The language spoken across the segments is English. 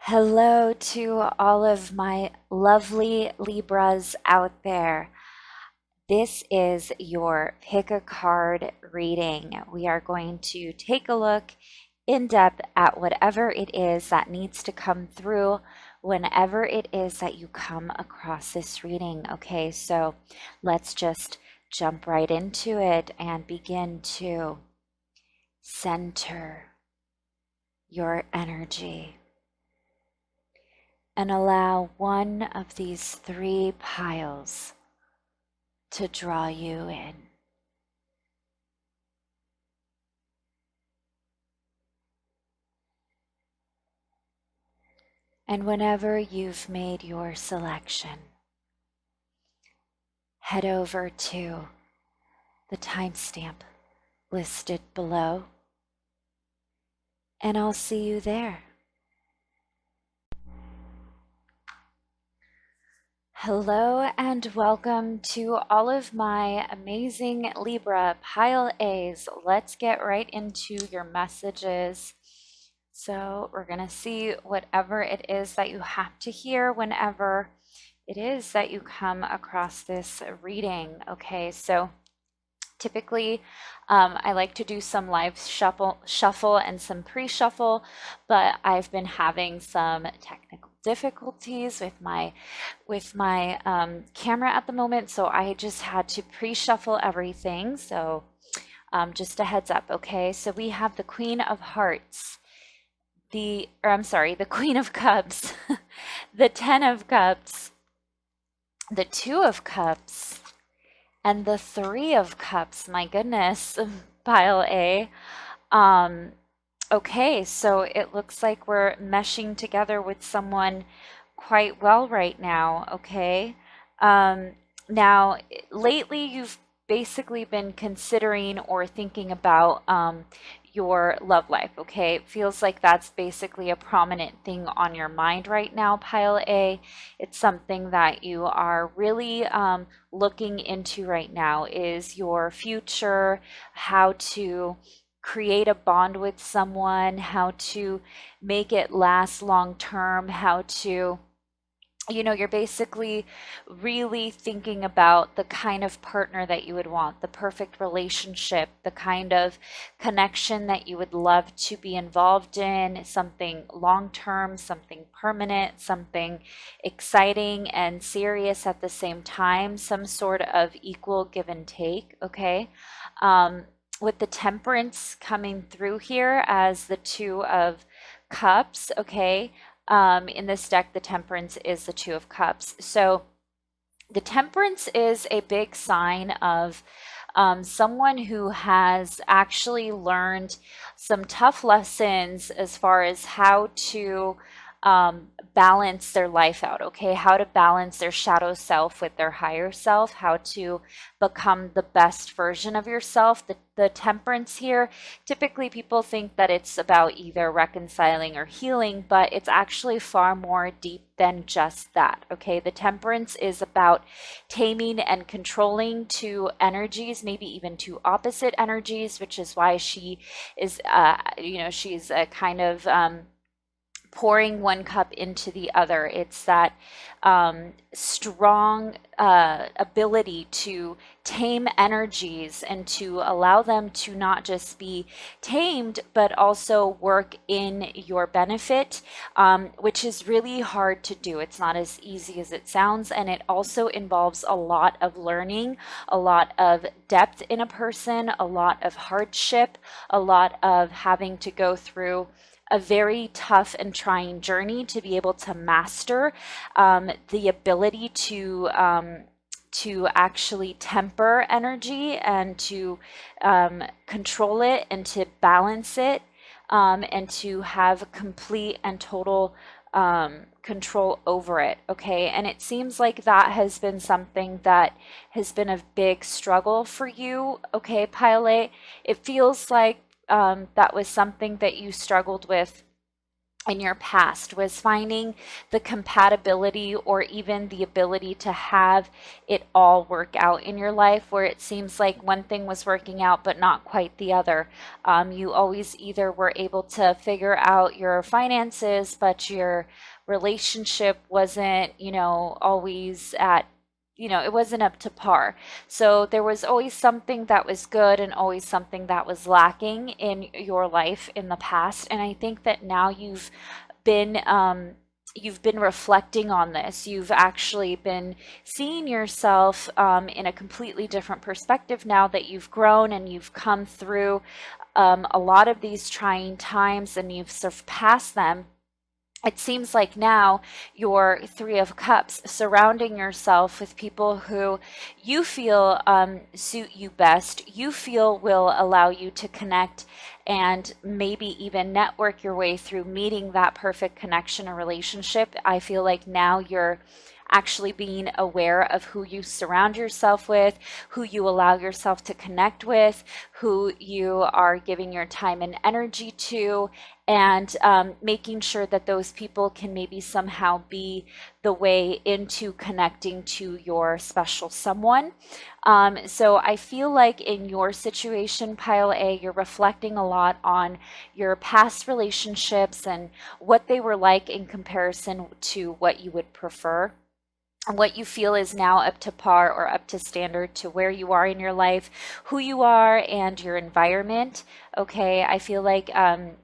Hello to all of my lovely Libras out there. This is your pick a card reading. We are going to take a look in depth at whatever it is that needs to come through whenever it is that you come across this reading. Okay, so let's just jump right into it and begin to center your energy. And allow one of these three piles to draw you in. And whenever you've made your selection, head over to the timestamp listed below, and I'll see you there. Hello and welcome to all of my amazing Libra Pile A's. Let's get right into your messages. So we're going to see whatever it is that you have to hear whenever it is that you come across this reading. Okay, so typically, I like to do some live shuffle and some pre-shuffle, but I've been having some technical difficulties with my camera at the moment, so I just had to pre-shuffle everything. So just a heads up, okay? So we have the Queen of Hearts, the Queen of Cups, the Ten of Cups, the Two of Cups, and the Three of Cups. My goodness, pile A. Okay, so it looks like we're meshing together with someone quite well right now, okay? Now, lately you've basically been considering or thinking about your love life, okay? It feels like that's basically a prominent thing on your mind right now, pile A. It's something that you are really looking into right now, is your future, how to create a bond with someone, how to make it last long term, how to, you're basically really thinking about the kind of partner that you would want, the perfect relationship, the kind of connection that you would love to be involved in, something long term, something permanent, something exciting and serious at the same time, some sort of equal give and take, okay? With the Temperance coming through here as the Two of Cups, okay? In this deck, the Temperance is the Two of Cups. So the Temperance is a big sign of someone who has actually learned some tough lessons as far as how to balance their life out, okay? How to balance their shadow self with their higher self, how to become the best version of yourself. The Temperance here, typically people think that it's about either reconciling or healing, but it's actually far more deep than just that, okay? The Temperance is about taming and controlling two energies, maybe even two opposite energies, which is why she is, she's a kind of pouring one cup into the other. It's that strong ability to tame energies and to allow them to not just be tamed, but also work in your benefit, which is really hard to do. It's not as easy as it sounds, and it also involves a lot of learning, a lot of depth in a person, a lot of hardship, a lot of having to go through a very tough and trying journey to be able to master the ability to actually temper energy and to control it and to balance it, and to have complete and total control over it. Okay, and it seems like that has been something that has been a big struggle for you. Okay, Pile, it feels like that was something that you struggled with in your past, was finding the compatibility or even the ability to have it all work out in your life, where it seems like one thing was working out but not quite the other. You always either were able to figure out your finances, but your relationship wasn't, always at, it wasn't up to par. So there was always something that was good and always something that was lacking in your life in the past. And I think that now been you've been reflecting on this. You've actually been seeing yourself in a completely different perspective now that you've grown and you've come through a lot of these trying times and you've surpassed them. It seems like now your Three of Cups, surrounding yourself with people who you feel suit you best, you feel will allow you to connect and maybe even network your way through meeting that perfect connection or relationship. I feel like now you're actually being aware of who you surround yourself with, who you allow yourself to connect with, who you are giving your time and energy to, and making sure that those people can maybe somehow be the way into connecting to your special someone. So I feel like in your situation, Pile A, you're reflecting a lot on your past relationships and what they were like in comparison to what you would prefer, and what you feel is now up to par or up to standard to where you are in your life, who you are, and your environment. Okay, I feel like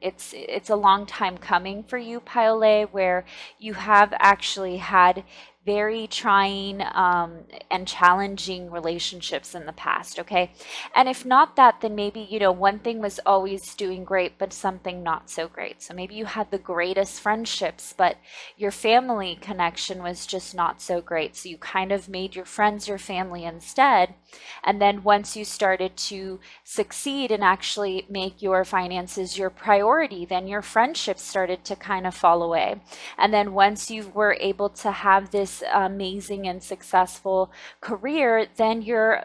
it's a long time coming for you, Pile A, where you have actually had very trying and challenging relationships in the past, okay? And if not that, then maybe, one thing was always doing great, but something not so great. So maybe you had the greatest friendships, but your family connection was just not so great. So you kind of made your friends your family instead. And then once you started to succeed and actually make your finances your priority, then your friendships started to kind of fall away. And then once you were able to have this amazing and successful career, then your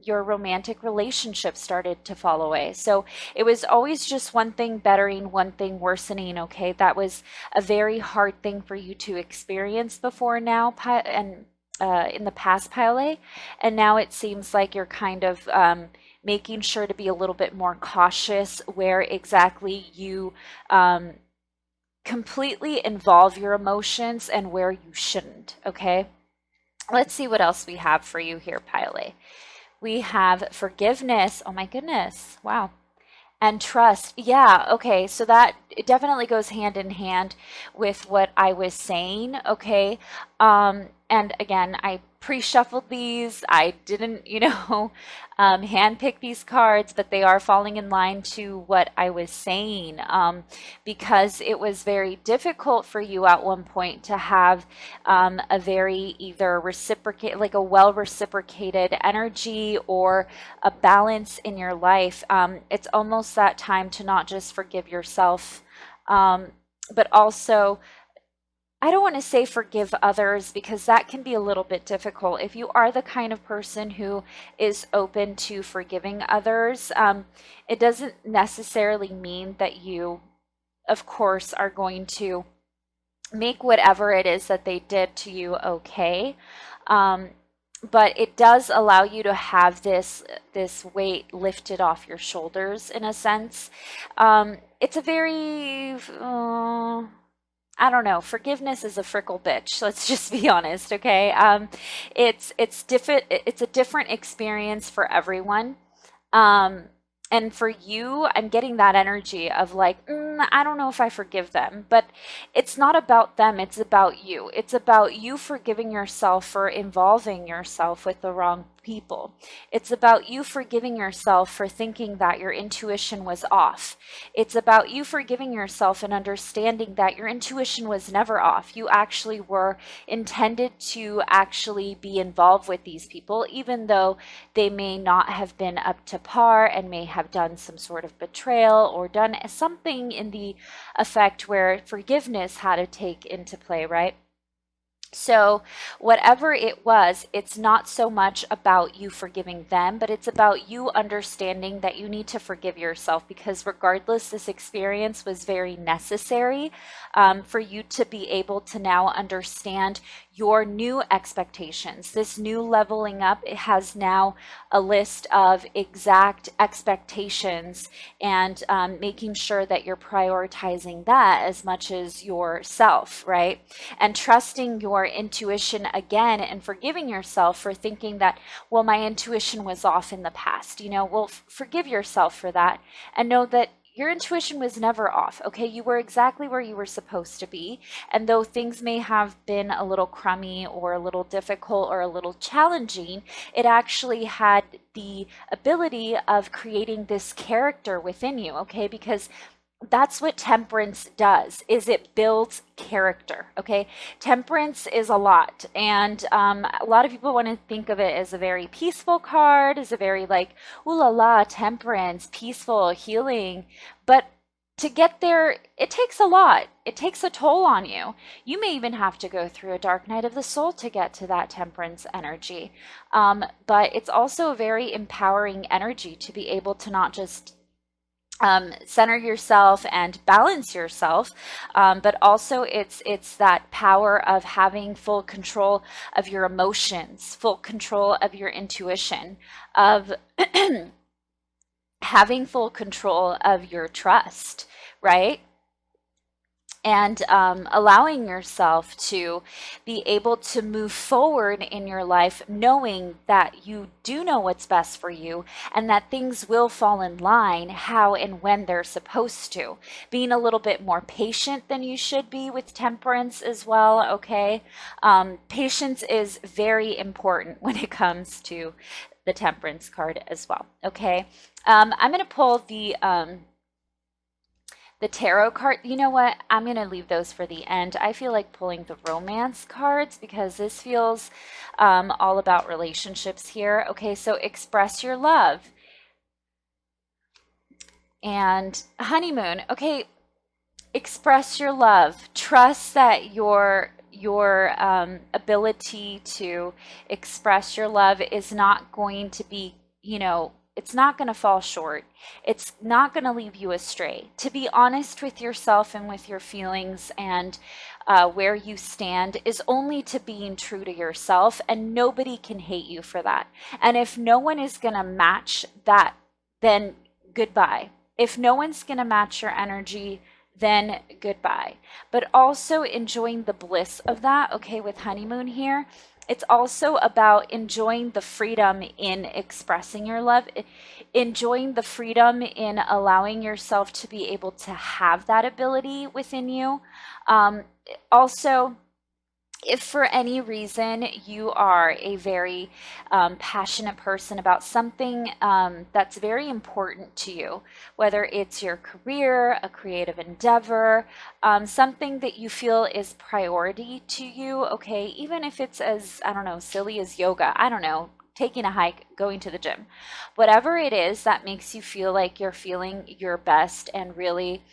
romantic relationship started to fall away. So it was always just one thing bettering, one thing worsening. Okay, that was a very hard thing for you to experience before now, and in the past, Pile A. And now it seems like you're kind of making sure to be a little bit more cautious where exactly you completely involve your emotions and where you shouldn't, okay? Let's see what else we have for you here, Pile A. We have forgiveness. Oh my goodness. Wow. And trust. Yeah, okay. So that it definitely goes hand in hand with what I was saying, okay? And again, I pre-shuffled these. I didn't, handpick these cards, but they are falling in line to what I was saying, because it was very difficult for you at one point to have a very either reciprocate, like a well reciprocated energy or a balance in your life. It's almost that time to not just forgive yourself, but also, I don't want to say forgive others because that can be a little bit difficult. If you are the kind of person who is open to forgiving others, it doesn't necessarily mean that you, of course, are going to make whatever it is that they did to you okay. But it does allow you to have this weight lifted off your shoulders in a sense. It's a very I don't know. Forgiveness is a frickle bitch. Let's just be honest, okay? It's different. It's a different experience for everyone. Um, and for you, I'm getting that energy of like, I don't know if I forgive them, but it's not about them. It's about you. It's about you forgiving yourself for involving yourself with the wrong people. It's about you forgiving yourself for thinking that your intuition was off. It's about you forgiving yourself and understanding that your intuition was never off. You actually were intended to actually be involved with these people, even though they may not have been up to par and may have done some sort of betrayal or done something in the effect where forgiveness had to take into play, right? So, whatever it was, it's not so much about you forgiving them, but it's about you understanding that you need to forgive yourself because, regardless, this experience was very necessary for you to be able to now understand your new expectations. This new leveling up, it has now a list of exact expectations and making sure that you're prioritizing that as much as yourself, right? And trusting your intuition again and forgiving yourself for thinking that, well, my intuition was off in the past. Well, forgive yourself for that and know that your intuition was never off, okay? You were exactly where you were supposed to be. And though things may have been a little crummy or a little difficult or a little challenging, it actually had the ability of creating this character within you, okay? Because that's what temperance does, is it builds character, okay? Temperance is a lot, and a lot of people want to think of it as a very peaceful card, as a very like, ooh la la, temperance, peaceful, healing, but to get there, it takes a lot. It takes a toll on you. You may even have to go through a dark night of the soul to get to that temperance energy. But it's also a very empowering energy to be able to not just center yourself and balance yourself, but also it's that power of having full control of your emotions, full control of your intuition, of having full control of your trust, right? And allowing yourself to be able to move forward in your life, knowing that you do know what's best for you and that things will fall in line how and when they're supposed to. Being a little bit more patient than you should be with temperance as well, okay? Patience is very important when it comes to the temperance card as well, okay? I'm going to pull the tarot card. You know what? I'm going to leave those for the end. I feel like pulling the romance cards because this feels all about relationships here. Okay, so express your love. And honeymoon. Okay, express your love. Trust that your ability to express your love is not going to be, it's not going to fall short. It's not going to leave you astray. To be honest with yourself and with your feelings and where you stand is only to being true to yourself, and nobody can hate you for that. And if no one is going to match that, then goodbye. If no one's going to match your energy, then goodbye. But also enjoying the bliss of that, okay, with honeymoon here. It's also about enjoying the freedom in expressing your love, enjoying the freedom in allowing yourself to be able to have that ability within you. Also, if for any reason you are a very passionate person about something that's very important to you, whether it's your career, a creative endeavor, something that you feel is priority to you, okay, even if it's as, I don't know, silly as yoga, I don't know, taking a hike, going to the gym, whatever it is that makes you feel like you're feeling your best and really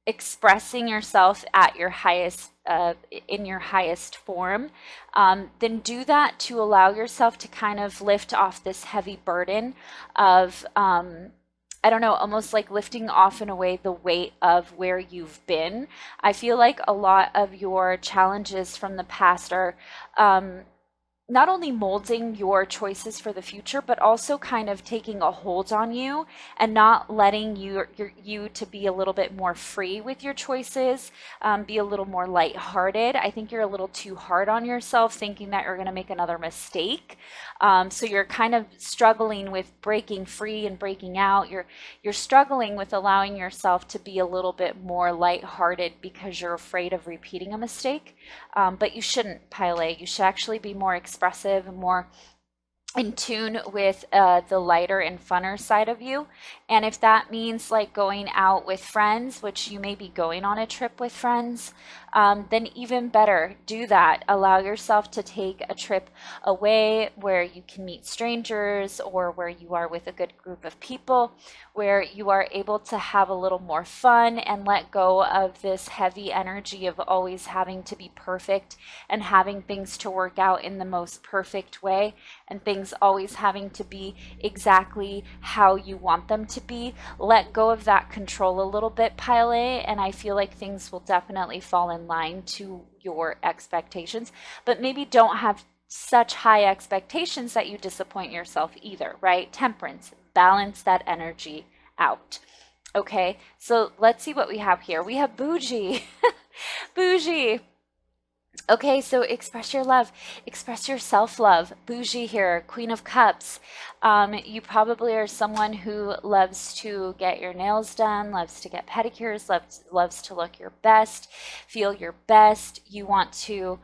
expressing yourself at your highest in your highest form, then do that to allow yourself to kind of lift off this heavy burden of I don't know, almost like lifting off in a way the weight of where you've been. I feel like a lot of your challenges from the past are not only molding your choices for the future, but also kind of taking a hold on you and not letting you to be a little bit more free with your choices, be a little more lighthearted. I think you're a little too hard on yourself, thinking that you're going to make another mistake. So you're kind of struggling with breaking free and breaking out. You're struggling with allowing yourself to be a little bit more lighthearted because you're afraid of repeating a mistake. But you shouldn't, Pile. You should actually be more expressive and more in tune with the lighter and funner side of you. And if that means like going out with friends, which you may be going on a trip with friends, then even better, do that. Allow yourself to take a trip away where you can meet strangers or where you are with a good group of people, where you are able to have a little more fun and let go of this heavy energy of always having to be perfect and having things to work out in the most perfect way and things always having to be exactly how you want them to be. Let go of that control a little bit, Pile A, and I feel like things will definitely fall in line to your expectations, but maybe don't have such high expectations that you disappoint yourself either, right? Temperance, balance that energy out. Okay, so let's see what we have here. We have bougie. Bougie. Okay, so express your love, express your self-love. Bougie here, Queen of Cups. You probably are someone who loves to get your nails done, loves to get pedicures, loves to look your best, feel your best. You want to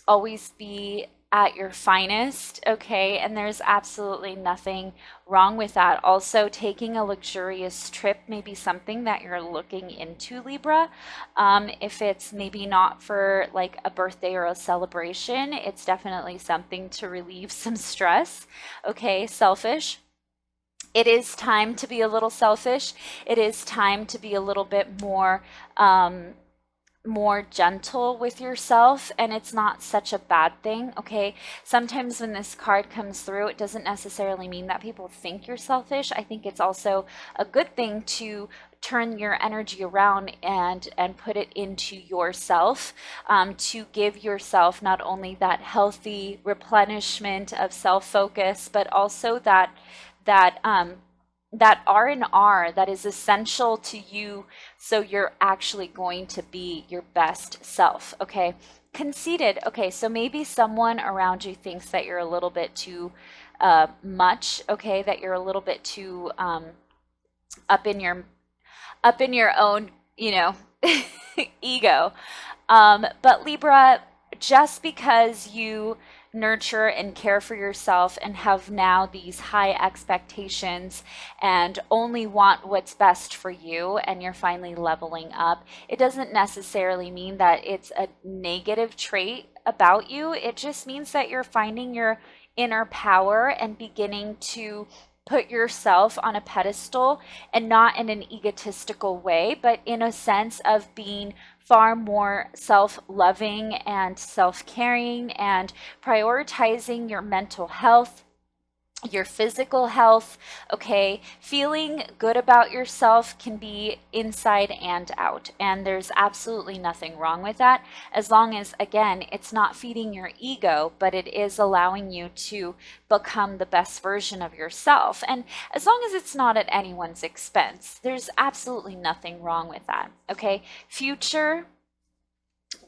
always be at your finest, okay? And there's absolutely nothing wrong with that. Also, taking a luxurious trip may be something that you're looking into, Libra. If it's maybe not for like a birthday or a celebration, it's definitely something to relieve some stress, okay? Selfish. It is time to be a little selfish. It is time to be a little bit more gentle with yourself, and it's not such a bad thing, okay? Sometimes when this card comes through, it doesn't necessarily mean that people think you're selfish. I think it's also a good thing to turn your energy around and put it into yourself, to give yourself not only that healthy replenishment of self-focus, but also that that R&R that is essential to you, so you're actually going to be your best self, okay? Conceited, okay, so maybe someone around you thinks that you're a little bit too much, okay, that you're a little bit too up in your own, ego. But Libra, just because you nurture and care for yourself and have now these high expectations and only want what's best for you, and you're finally leveling up, it doesn't necessarily mean that it's a negative trait about you. It just means that you're finding your inner power and beginning to put yourself on a pedestal, and not in an egotistical way, but in a sense of being far more self-loving and self-caring and prioritizing your mental health, your physical health, okay? Feeling good about yourself can be inside and out, and there's absolutely nothing wrong with that, as long as, again, it's not feeding your ego, but it is allowing you to become the best version of yourself. And as long as it's not at anyone's expense, there's absolutely nothing wrong with that, okay? Future,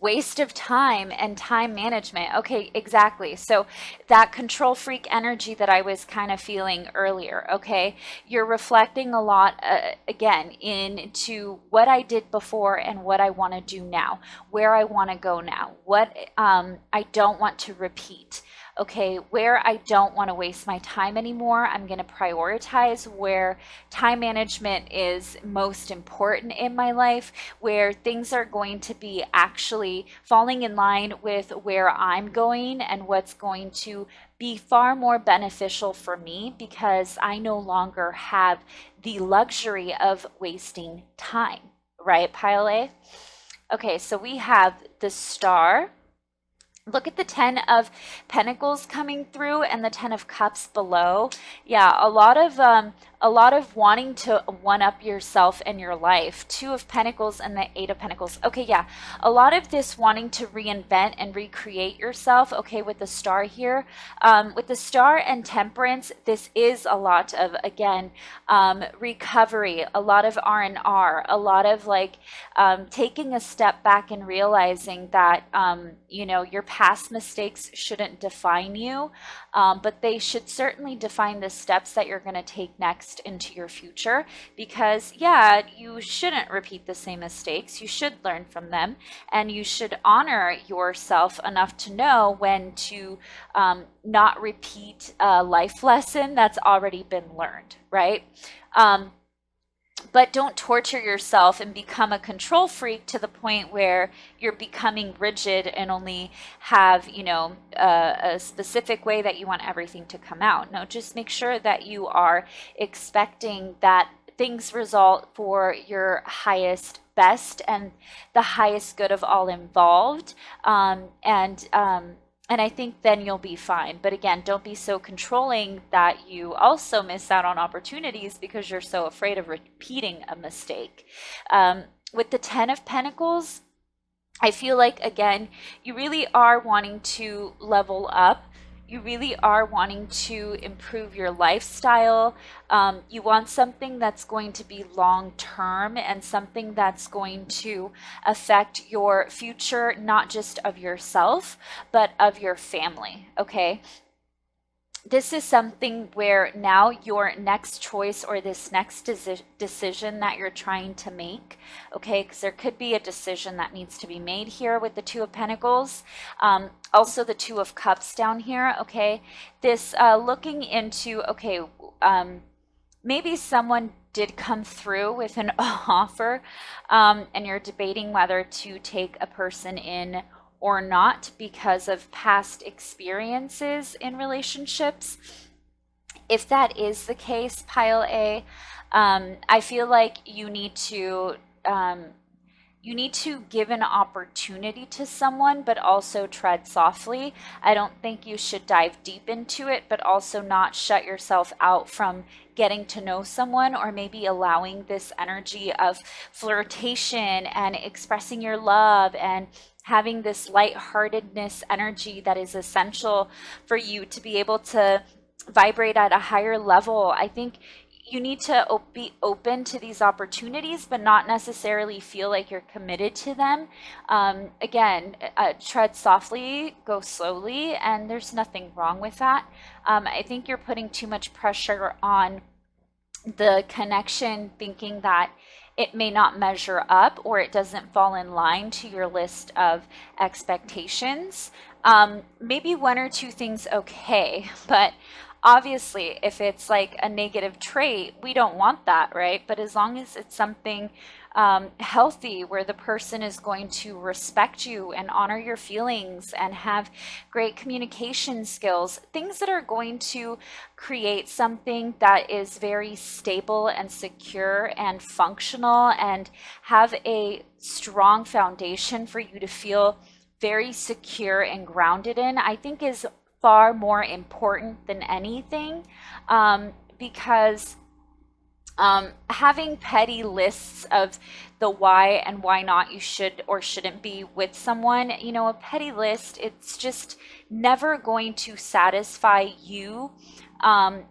waste of time and time management. Okay, exactly. So that control freak energy that I was kind of feeling earlier, okay, you're reflecting a lot, again, into what I did before and what I want to do now, where I want to go now, what I don't want to repeat. Okay, where I don't want to waste my time anymore, I'm going to prioritize where time management is most important in my life, where things are going to be actually falling in line with where I'm going and what's going to be far more beneficial for me, because I no longer have the luxury of wasting time, right, Pile A? Okay, so we have the Star. Look at the 10 of Pentacles coming through and the 10 of Cups below. Yeah, a lot of wanting to one up yourself and your life. 2 of Pentacles and the 8 of Pentacles. Okay, yeah, a lot of this wanting to reinvent and recreate yourself. Okay, with the Star here, with the Star and Temperance, this is a lot of, again, recovery, a lot of R&R, a lot of like taking a step back and realizing that your past mistakes shouldn't define you, but they should certainly define the steps that you're going to take next context into your future, because yeah, you shouldn't repeat the same mistakes. You should learn from them, and you should honor yourself enough to know when to not repeat a life lesson that's already been learned, right? But don't torture yourself and become a control freak to the point where you're becoming rigid and only have, a specific way that you want everything to come out. No, just make sure that you are expecting that things result for your highest best and the highest good of all involved. And I think then you'll be fine. But again, don't be so controlling that you also miss out on opportunities because you're so afraid of repeating a mistake. With the Ten of Pentacles, I feel like, again, you really are wanting to level up. You really are wanting to improve your lifestyle. You want something that's going to be long term and something that's going to affect your future, not just of yourself, but of your family, okay? This is something where now your next choice or this next decision that you're trying to make, okay, because there could be a decision that needs to be made here with the Two of Pentacles. Also the Two of Cups down here, okay. This looking into, okay, maybe someone did come through with an offer, and you're debating whether to take a person in or not because of past experiences in relationships. If that is the case, pile A, I feel like you need to give an opportunity to someone, but also tread softly. I don't think you should dive deep into it, but also not shut yourself out from getting to know someone, or maybe allowing this energy of flirtation and expressing your love and having this lightheartedness energy that is essential for you to be able to vibrate at a higher level. I think you need to be open to these opportunities, but not necessarily feel like you're committed to them. Again, tread softly, go slowly, and there's nothing wrong with that. I think you're putting too much pressure on the connection, thinking that it may not measure up or it doesn't fall in line to your list of expectations. Maybe one or two things okay, but obviously if it's like a negative trait, we don't want that, right? But as long as it's something healthy, where the person is going to respect you and honor your feelings and have great communication skills, things that are going to create something that is very stable and secure and functional and have a strong foundation for you to feel very secure and grounded in, I think is far more important than anything, because having petty lists of the why and why not you should or shouldn't be with someone, a petty list, it's just never going to satisfy you,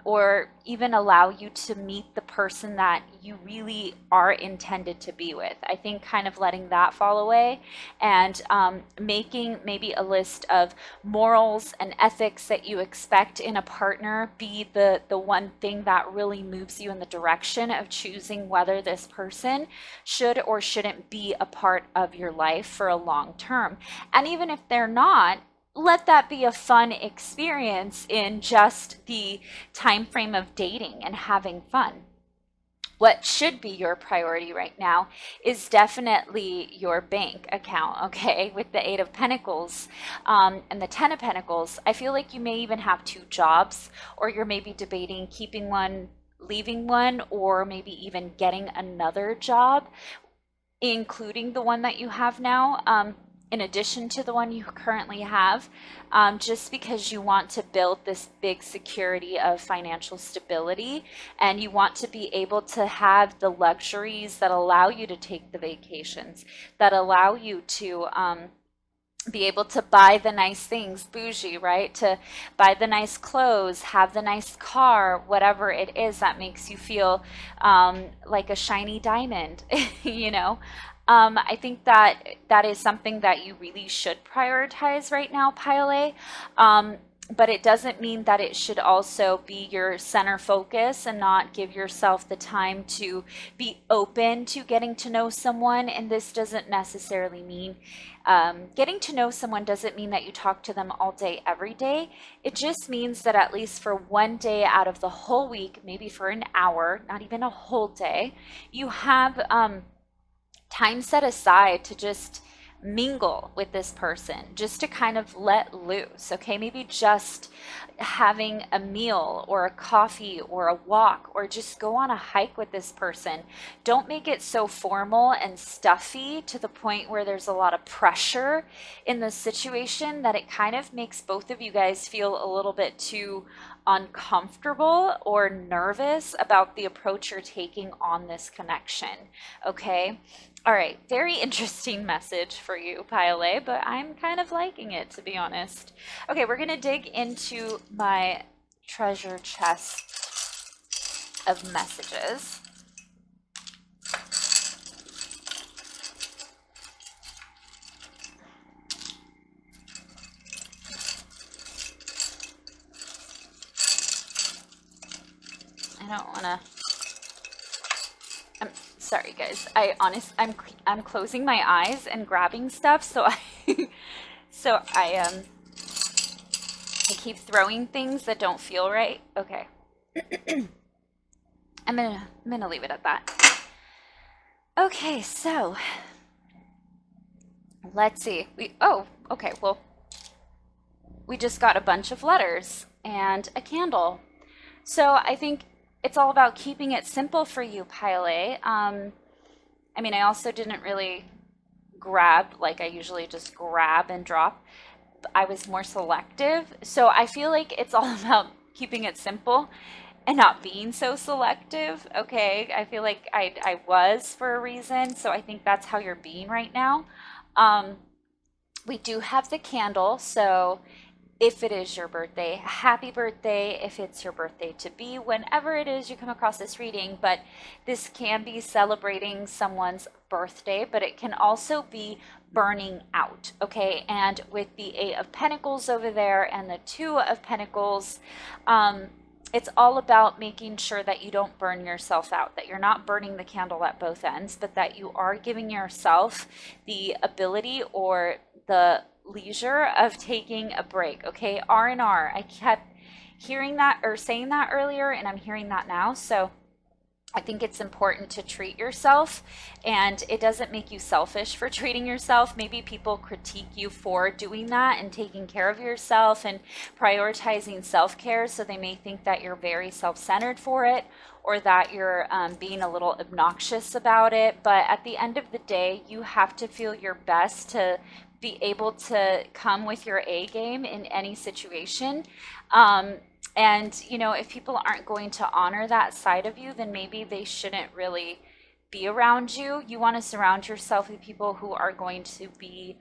or even allow you to meet the person that you really are intended to be with. I think kind of letting that fall away and making maybe a list of morals and ethics that you expect in a partner be the one thing that really moves you in the direction of choosing whether this person should or shouldn't be a part of your life for a long term. And even if they're not, let that be a fun experience in just the time frame of dating and having fun. What should be your priority right now is definitely your bank account, okay? With the Eight of Pentacles and the Ten of Pentacles, I feel like you may even have two jobs, or you're maybe debating keeping one, leaving one, or maybe even getting another job, including the one that you have now. In addition to the one you currently have, just because you want to build this big security of financial stability, and you want to be able to have the luxuries that allow you to take the vacations, that allow you to be able to buy the nice things, bougie, right? To buy the nice clothes, have the nice car, whatever it is that makes you feel like a shiny diamond, I think that is something that you really should prioritize right now, Pile A. but it doesn't mean that it should also be your center focus and not give yourself the time to be open to getting to know someone. And this doesn't necessarily mean getting to know someone doesn't mean that you talk to them all day, every day. It just means that at least for one day out of the whole week, maybe for an hour, not even a whole day, you have time set aside to just mingle with this person, just to kind of let loose, okay? Maybe just having a meal or a coffee or a walk or just go on a hike with this person. Don't make it so formal and stuffy to the point where there's a lot of pressure in the situation that it kind of makes both of you guys feel a little bit too uncomfortable or nervous about the approach you're taking on this connection, okay? All right, very interesting message for you, Pile A, but I'm kind of liking it, to be honest. Okay, we're going to dig into my treasure chest of messages. I don't want to... Sorry guys, I'm closing my eyes and grabbing stuff, so I keep throwing things that don't feel right. Okay. I'm gonna leave it at that. Okay, so let's see. Okay, well, we just got a bunch of letters and a candle. So I think it's all about keeping it simple for you, Pile A. I mean, I also didn't really grab, like I usually just grab and drop. I was more selective. So I feel like it's all about keeping it simple and not being so selective, okay? I feel like I was for a reason, so I think that's how you're being right now. We do have the candle, so if it is your birthday, happy birthday. If it's your birthday to be, whenever it is you come across this reading, but this can be celebrating someone's birthday, but it can also be burning out, okay? And with the Eight of Pentacles over there and the Two of Pentacles, it's all about making sure that you don't burn yourself out, that you're not burning the candle at both ends, but that you are giving yourself the ability or the leisure of taking a break, okay? R&R. I kept hearing that or saying that earlier, and I'm hearing that now. So I think it's important to treat yourself, and it doesn't make you selfish for treating yourself. Maybe people critique you for doing that and taking care of yourself and prioritizing self-care, so they may think that you're very self-centered for it, or that you're being a little obnoxious about it. But at the end of the day, you have to feel your best to be able to come with your A game in any situation. And, you know, if people aren't going to honor that side of you, then maybe they shouldn't really be around you. You want to surround yourself with people who are going to be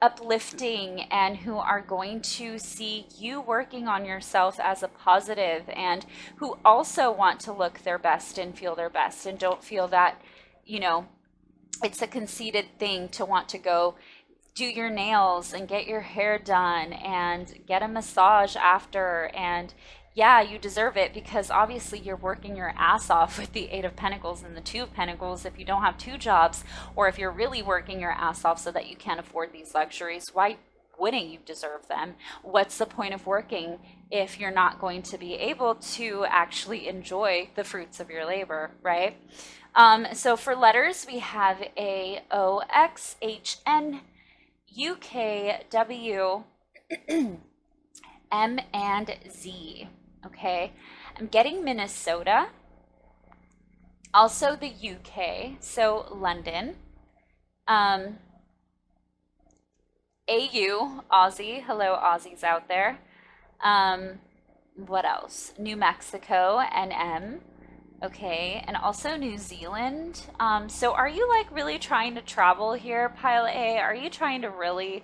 uplifting and who are going to see you working on yourself as a positive, and who also want to look their best and feel their best, and don't feel that, you know, it's a conceited thing to want to go do your nails and get your hair done and get a massage after. And yeah, you deserve it, because obviously you're working your ass off with the Eight of Pentacles and the Two of Pentacles. If you don't have two jobs, or if you're really working your ass off so that you can't afford these luxuries, why wouldn't you deserve them? What's the point of working if you're not going to be able to actually enjoy the fruits of your labor, right? So for letters, we have A, O, X, H, N, U, K, W, M, and Z, okay? I'm getting Minnesota, also the UK, so London, AU, Aussie, hello Aussies out there. What else? New Mexico, NM. Okay, and also New Zealand. So are you like really trying to travel here, Pile A? Are you trying to really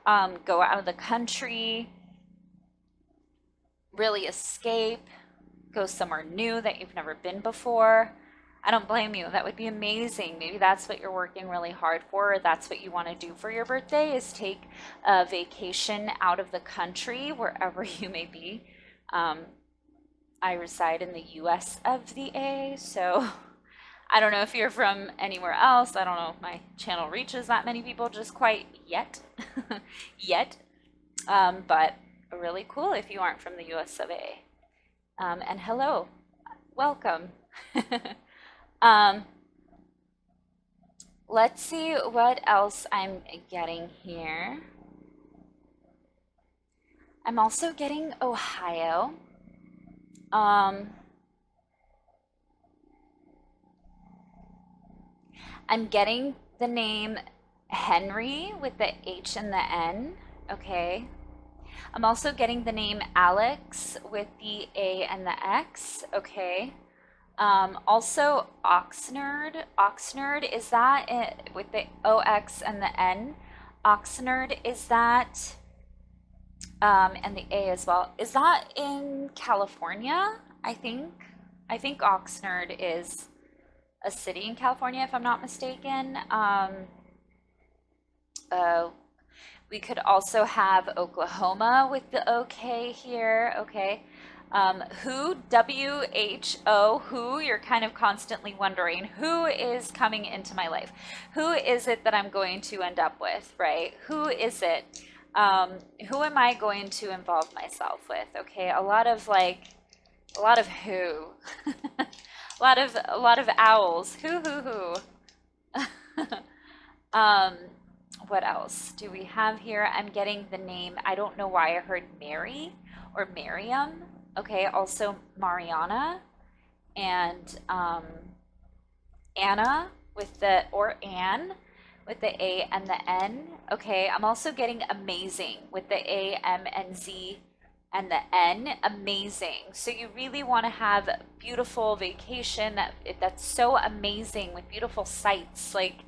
go out of the country, really escape, go somewhere new that you've never been before? I don't blame you. That would be amazing. Maybe that's what you're working really hard for, or that's what you want to do for your birthday is take a vacation out of the country, wherever you may be. Um, I reside in the US of the A, so I don't know if you're from anywhere else. I don't know if my channel reaches that many people just quite yet. Yet. But really cool if you aren't from the US of A. And hello, welcome. um, let's see what else I'm getting here. I'm also getting Ohio. Um, I'm getting the name Henry with the H and the N. Okay. I'm also getting the name Alex with the A and the X. Okay. Also Oxnard. Oxnard, is that it, with the OX and the N? Oxnard, is that, and the A as well. Is that in California? I think. I think Oxnard is a city in California, if I'm not mistaken. Uh, we could also have Oklahoma with the OK here. Okay. Who, WHO, who, you're kind of constantly wondering, who is coming into my life? Who is it that I'm going to end up with, right? Who is it? Who am I going to involve myself with? Okay, a lot of who. a lot of owls. Who. Um, what else do we have here? I'm getting the name, I don't know why I heard Mary or Miriam. Okay, also Mariana and Anna with the, or Anne with the A and the N. Okay, I'm also getting amazing with the A, M, and Z and the N. Amazing. So you really want to have a beautiful vacation that's so amazing with beautiful sights like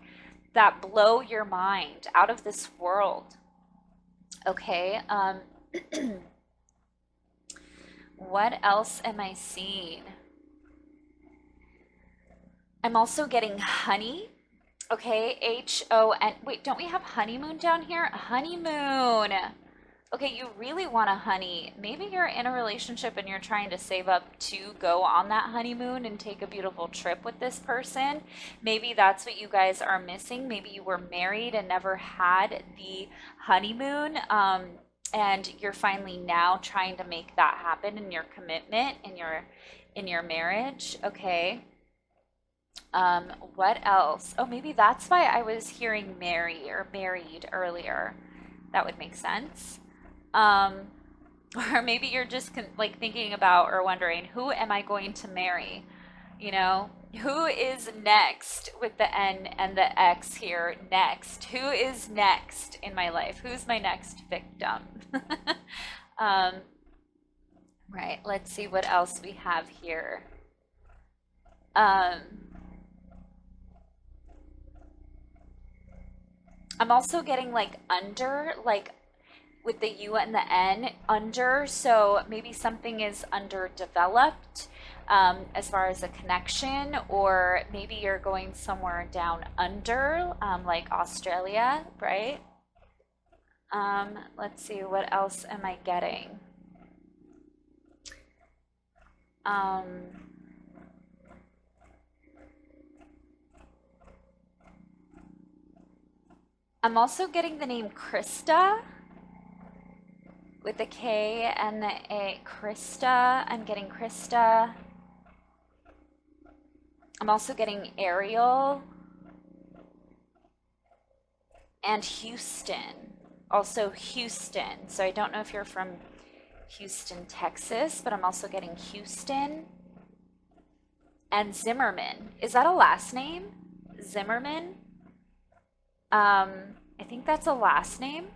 that blow your mind, out of this world. Okay. What else am I seeing? I'm also getting honey. Okay, H-O-N. Wait, don't we have honeymoon down here? Honeymoon. Okay, you really want a honey. Maybe you're in a relationship and you're trying to save up to go on that honeymoon and take a beautiful trip with this person. Maybe that's what you guys are missing. Maybe you were married and never had the honeymoon. And you're finally now trying to make that happen in your commitment, in your marriage. Okay. What else? Oh, maybe that's why I was hearing marry or married earlier. That would make sense. Um, or maybe you're just like thinking about or wondering, who am I going to marry? You know, who is next with the N and the X here? Next. Who is next in my life? Who's my next victim? um, right. Let's see what else we have here. Um, I'm also getting like under, like with the U and the N, under. So maybe something is underdeveloped as far as a connection, or maybe you're going somewhere down under, like Australia, right? Let's see, what else am I getting? Um, I'm also getting the name Krista with the K and the A. Krista. I'm getting Krista. I'm also getting Ariel and Houston. Also Houston. So I don't know if you're from Houston, Texas, but I'm also getting Houston and Zimmerman. Is that a last name? Zimmerman? I think that's a last name.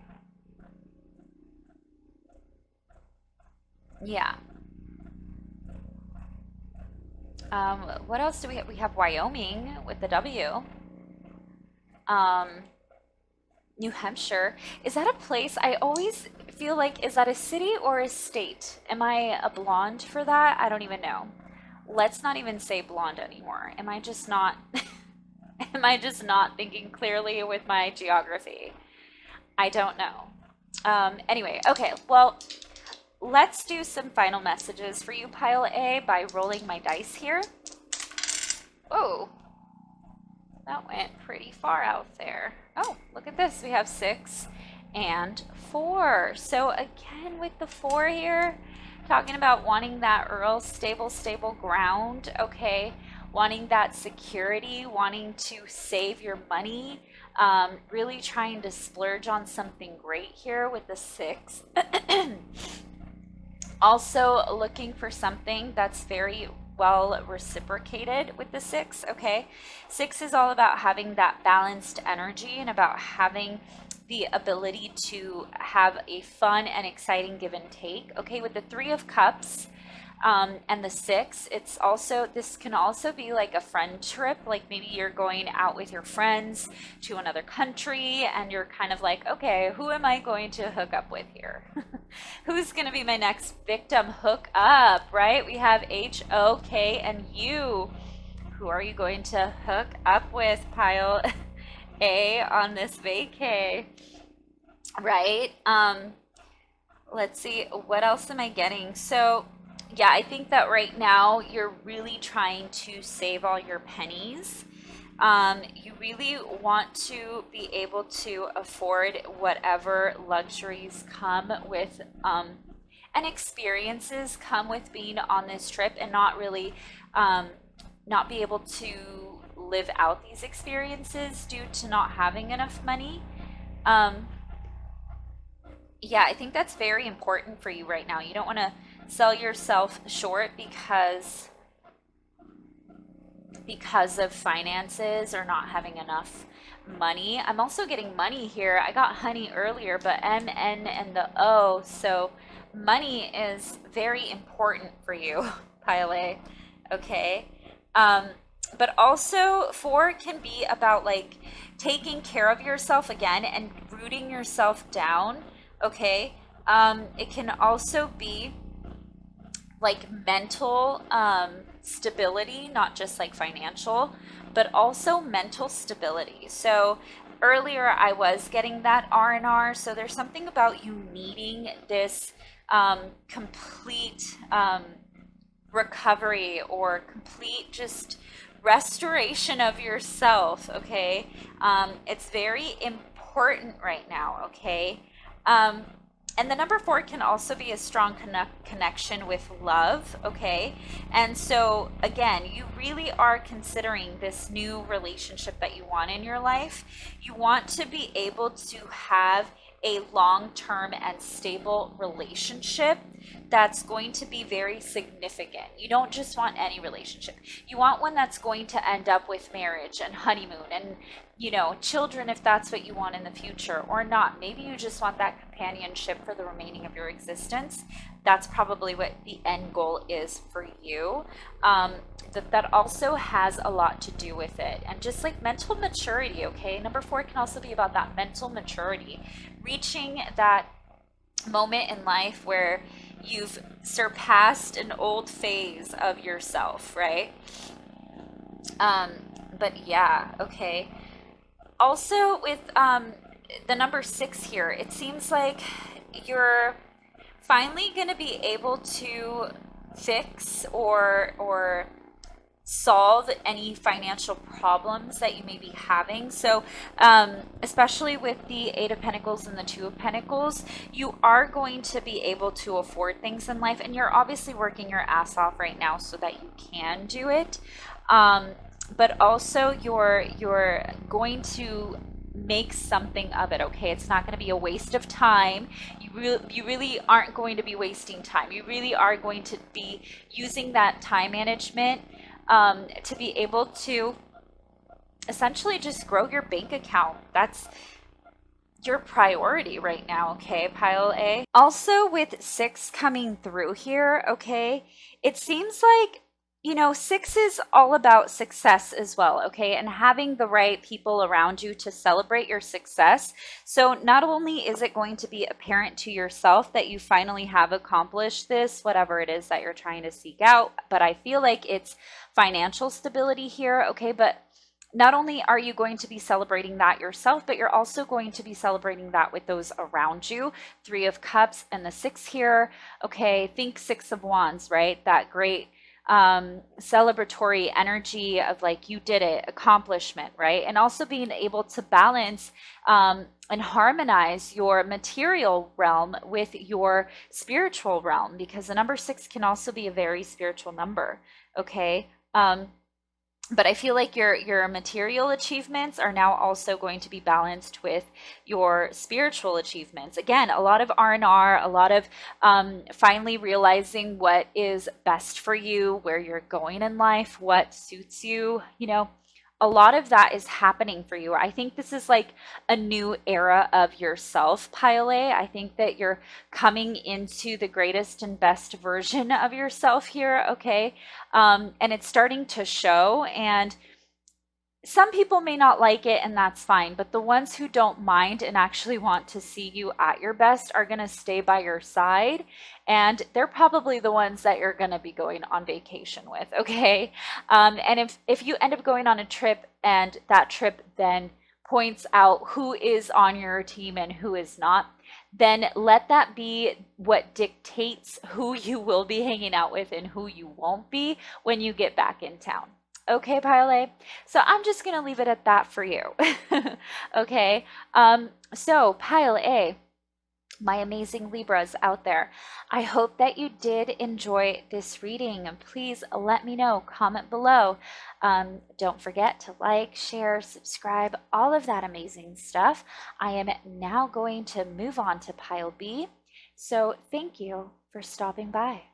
Yeah. What else do we have? We have Wyoming with the W. Um, New Hampshire. Is that a place? I always feel like, is that a city or a state? Am I a blonde for that? I don't even know. let's not even say blonde anymore. Am I just not am I just not thinking clearly with my geography? I don't know. Anyway, okay, well, let's do some final messages for you, pile A, by rolling my dice here. Oh, that went pretty far out there. Oh, look at this. We have 6 and 4. So again, with the 4 here, talking about wanting that real stable ground, okay? Wanting that security, wanting to save your money, really trying to splurge on something great here with the 6. Also looking for something that's very well reciprocated with the 6, okay? 6 is all about having that balanced energy and about having the ability to have a fun and exciting give and take, okay? With the 3 of Cups, and the 6, this can also be like a friend trip. Like maybe you're going out with your friends to another country and you're kind of like, okay, who am I going to hook up with here? Who's going to be my next victim hook up, right? We have H, O, K, and U. Who are you going to hook up with, pile A, on this vacay, right? Let's see, what else am I getting? So yeah, I think that right now you're really trying to save all your pennies. You really want to be able to afford whatever luxuries come with and experiences come with being on this trip, and not really not be able to live out these experiences due to not having enough money. Yeah, I think that's very important for you right now. You don't want to sell yourself short because of finances or not having enough money. I'm also getting money here. I got honey earlier, but M, N, and the O. So money is very important for you, pile A. Okay. But also 4 can be about like taking care of yourself again and rooting yourself down. Okay. It can also be like mental stability, not just like financial, but also mental stability. So earlier I was getting that R&R. So there's something about you needing this complete recovery or complete just restoration of yourself. Okay. It's very important right now. Okay. And the number 4 can also be a strong connection with love, okay? And so, again, you really are considering this new relationship that you want in your life. You want to be able to have a long-term and stable relationship that's going to be very significant. You don't just want any relationship. You want one that's going to end up with marriage and honeymoon and, you know, children if that's what you want in the future, or not. Maybe you just want that companionship for the remaining of your existence. That's probably what the end goal is for you. That also has a lot to do with it. And just like mental maturity, okay? Number 4 can also be about that mental maturity, reaching that moment in life where you've surpassed an old phase of yourself, right? But yeah, okay. Also with the number 6 here, it seems like you're finally going to be able to fix or solve any financial problems that you may be having. So especially with the 8 of Pentacles and the 2 of Pentacles, you are going to be able to afford things in life, and you're obviously working your ass off right now so that you can do it. But also you're going to make something of it, okay? It's not going to be a waste of time. You really aren't going to be wasting time. You really are going to be using that time management to be able to essentially just grow your bank account. That's your priority right now, okay, pile A? Also with 6 coming through here, okay, it seems like you know, six is all about success as well, okay? And having the right people around you to celebrate your success. So not only is it going to be apparent to yourself that you finally have accomplished this, whatever it is that you're trying to seek out, but I feel like it's financial stability here, okay? But not only are you going to be celebrating that yourself, but you're also going to be celebrating that with those around you. Three of Cups and the six here, okay? Think Six of Wands, right? That great celebratory energy of like you did it, accomplishment, right? And also being able to balance and harmonize your material realm with your spiritual realm, because the number six can also be a very spiritual number, okay? But I feel like your material achievements are now also going to be balanced with your spiritual achievements. Again, a lot of R&R, a lot of finally realizing what is best for you, where you're going in life, what suits you, you know, a lot of that is happening for you. I think this is like a new era of yourself, Pile A. I think that you're coming into the greatest and best version of yourself here, okay? And it's starting to show, and some people may not like it, and that's fine, but the ones who don't mind and actually want to see you at your best are going to stay by your side, and they're probably the ones that you're going to be going on vacation with, okay? And if you end up going on a trip and that trip then points out who is on your team and who is not, then let that be what dictates who you will be hanging out with and who you won't be when you get back in town. Okay, Pile A? So I'm just going to leave it at that for you. Okay, so Pile A, my amazing Libras out there, I hope that you did enjoy this reading. Please let me know, comment below. Don't forget to like, share, subscribe, all of that amazing stuff. I am now going to move on to Pile B. So thank you for stopping by.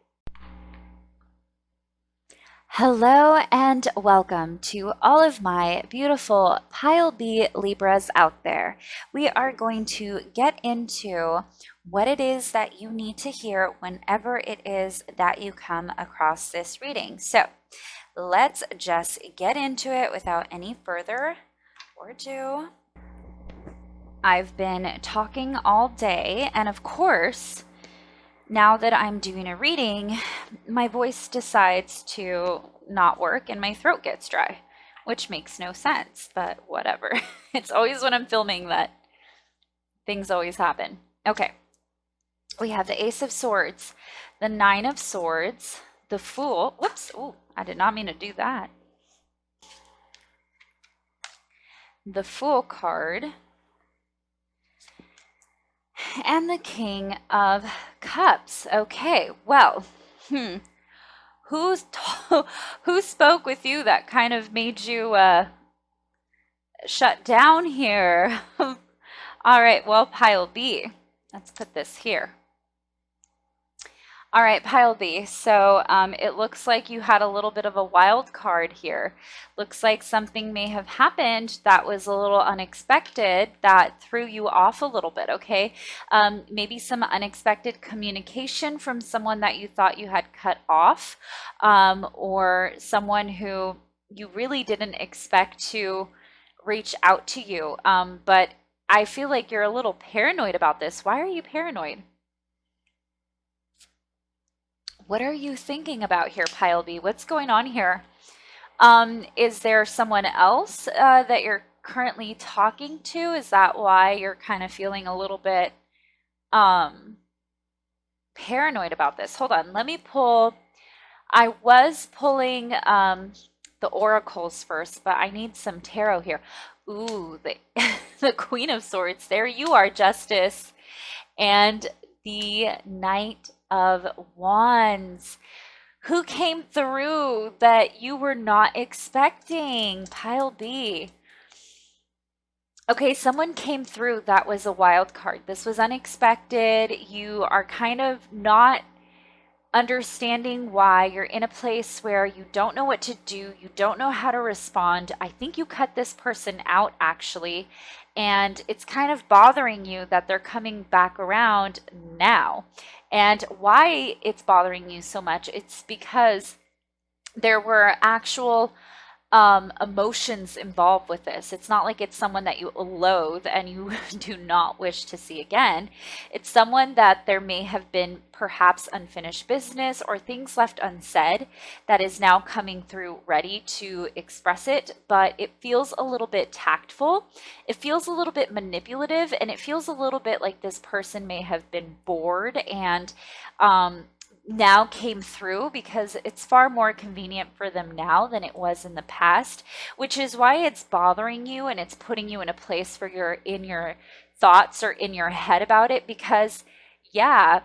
Hello and welcome to all of my beautiful Pile B Libras out there. We are going to get into what it is that you need to hear whenever it is that you come across this reading. So let's just get into it without any further ado. I've been talking all day, and of course, now that I'm doing a reading, my voice decides to not work and my throat gets dry, which makes no sense, but whatever. It's always when I'm filming that things always happen. Okay, we have the Ace of Swords, the Nine of Swords, the Fool. Whoops, oh, I did not mean to do that. The Fool card, and the King of Cups. Okay, well, who spoke with you that kind of made you shut down here? All right, well, Pile B. Let's put this here. All right, Pile B. So it looks like you had a little bit of a wild card here. Looks like something may have happened that was a little unexpected that threw you off a little bit, okay? Maybe some unexpected communication from someone that you thought you had cut off, or someone who you really didn't expect to reach out to you. But I feel like you're a little paranoid about this. Why are you paranoid? What are you thinking about here, Pile B? What's going on here? Is there someone else that you're currently talking to? Is that why you're kind of feeling a little bit paranoid about this? Hold on, let me pull. I was pulling the oracles first, but I need some tarot here. Ooh, the Queen of Swords. There you are, Justice. And the Knight of Wands. Who came through that you were not expecting? Pile B. Okay, someone came through that was a wild card. This was unexpected. You are kind of not understanding why. You're in a place where you don't know what to do. You don't know how to respond. I think you cut this person out, actually. And it's kind of bothering you that they're coming back around now. And why it's bothering you so much, it's because there were actual emotions involved with this. It's not like it's someone that you loathe and you do not wish to see again. It's someone that there may have been perhaps unfinished business or things left unsaid that is now coming through ready to express it, but it feels a little bit tactful. It feels a little bit manipulative, and it feels a little bit like this person may have been bored and now came through because it's far more convenient for them now than it was in the past, which is why it's bothering you and it's putting you in a place where you're in your thoughts or in your head about it because, yeah,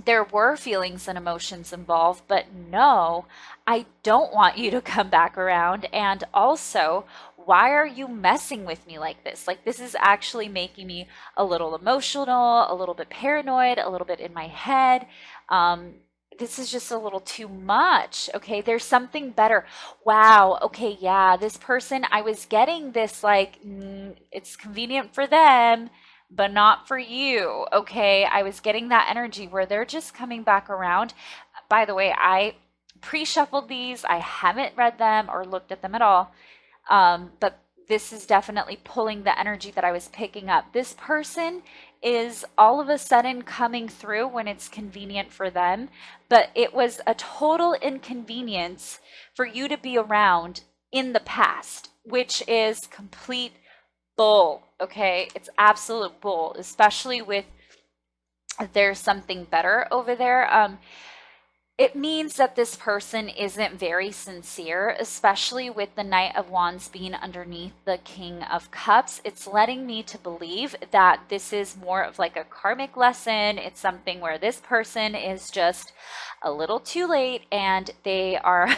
there were feelings and emotions involved, but no, I don't want you to come back around. And also, why are you messing with me like this? Like, this is actually making me a little emotional, a little bit paranoid, a little bit in my head. Um, this is just a little too much. Okay, there's something better. Wow. Okay, yeah, this person, I was getting this like, it's convenient for them but not for you. Okay. I was getting that energy where they're just coming back around. By the way, I pre shuffled these, I haven't read them or looked at them at all. But this is definitely pulling the energy that I was picking up. This person is all of a sudden coming through when it's convenient for them, but it was a total inconvenience for you to be around in the past, which is complete bull. Okay, it's absolute bull, especially with there's something better over there. It means that this person isn't very sincere, especially with the Knight of Wands being underneath the King of Cups. It's letting me to believe that this is more of like a karmic lesson. It's something where this person is just a little too late and they are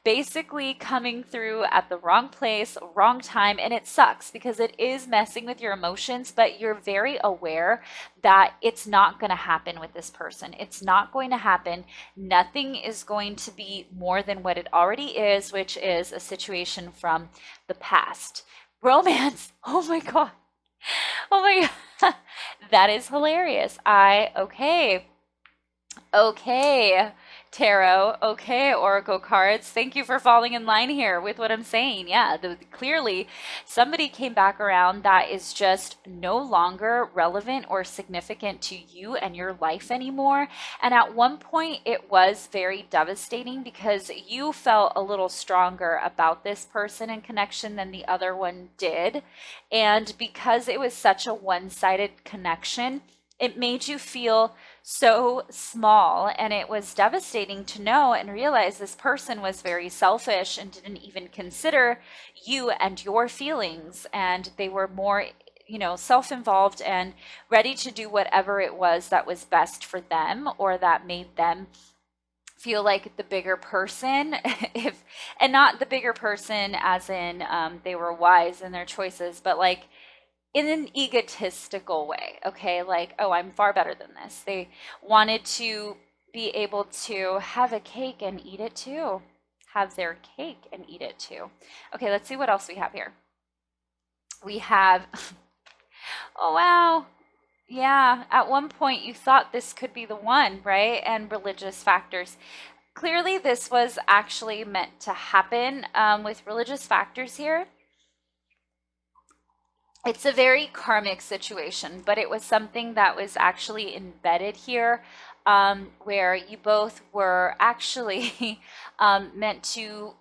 basically coming through at the wrong place, wrong time. And it sucks because it is messing with your emotions, but you're very aware that it's not going to happen with this person. It's not going to happen. Nothing is going to be more than what it already is, which is a situation from the past. Romance. Oh my God. Oh my God. That is hilarious. Okay. Okay, tarot. Okay, oracle cards. Thank you for falling in line here with what I'm saying. Yeah, clearly somebody came back around that is just no longer relevant or significant to you and your life anymore. And at one point, it was very devastating because you felt a little stronger about this person and connection than the other one did. And because it was such a one-sided connection, it made you feel so small, and it was devastating to know and realize this person was very selfish and didn't even consider you and your feelings, and they were more, self-involved and ready to do whatever it was that was best for them or that made them feel like the bigger person. If and not the bigger person as in they were wise in their choices, but like in an egotistical way, okay? Like, oh, I'm far better than this. They wanted to be able to have a cake and eat it too. Have their cake and eat it too. Okay, let's see what else we have here. We have, oh, wow. Yeah, at one point you thought this could be the one, right? And religious factors. Clearly, this was actually meant to happen with religious factors here. It's a very karmic situation, but it was something that was actually embedded here, where you both were actually meant to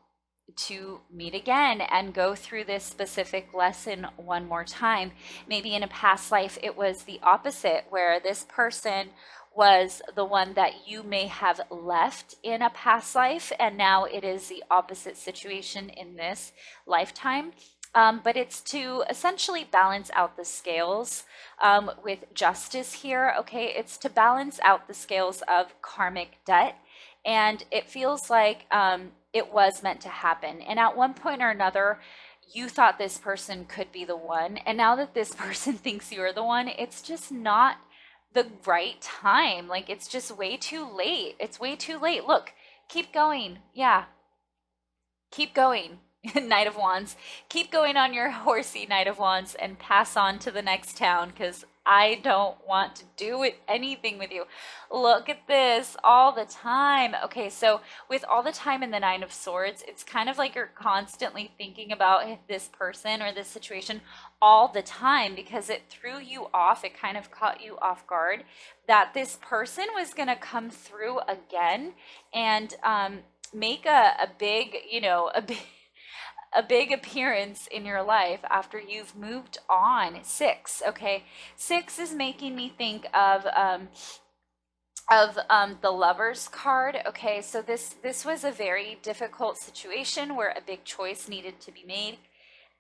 meet again and go through this specific lesson one more time. Maybe in a past life it was the opposite, where this person was the one that you may have left in a past life, and now it is the opposite situation in this lifetime. But it's to essentially balance out the scales with justice here. Okay, it's to balance out the scales of karmic debt. And it feels like it was meant to happen. And at one point or another, you thought this person could be the one. And now that this person thinks you're the one, it's just not the right time. Like, it's just way too late. It's way too late. Look, keep going. Yeah, keep going. Knight of Wands. Keep going on your horsey, Knight of Wands, and pass on to the next town because I don't want to do anything with you. Look at this all the time. Okay, so with all the time in the Nine of Swords, it's kind of like you're constantly thinking about this person or this situation all the time because it threw you off. It kind of caught you off guard that this person was going to come through again and make a big, a big appearance in your life after you've moved on. Six, okay. Six is making me think of the Lovers card. Okay, so this was a very difficult situation where a big choice needed to be made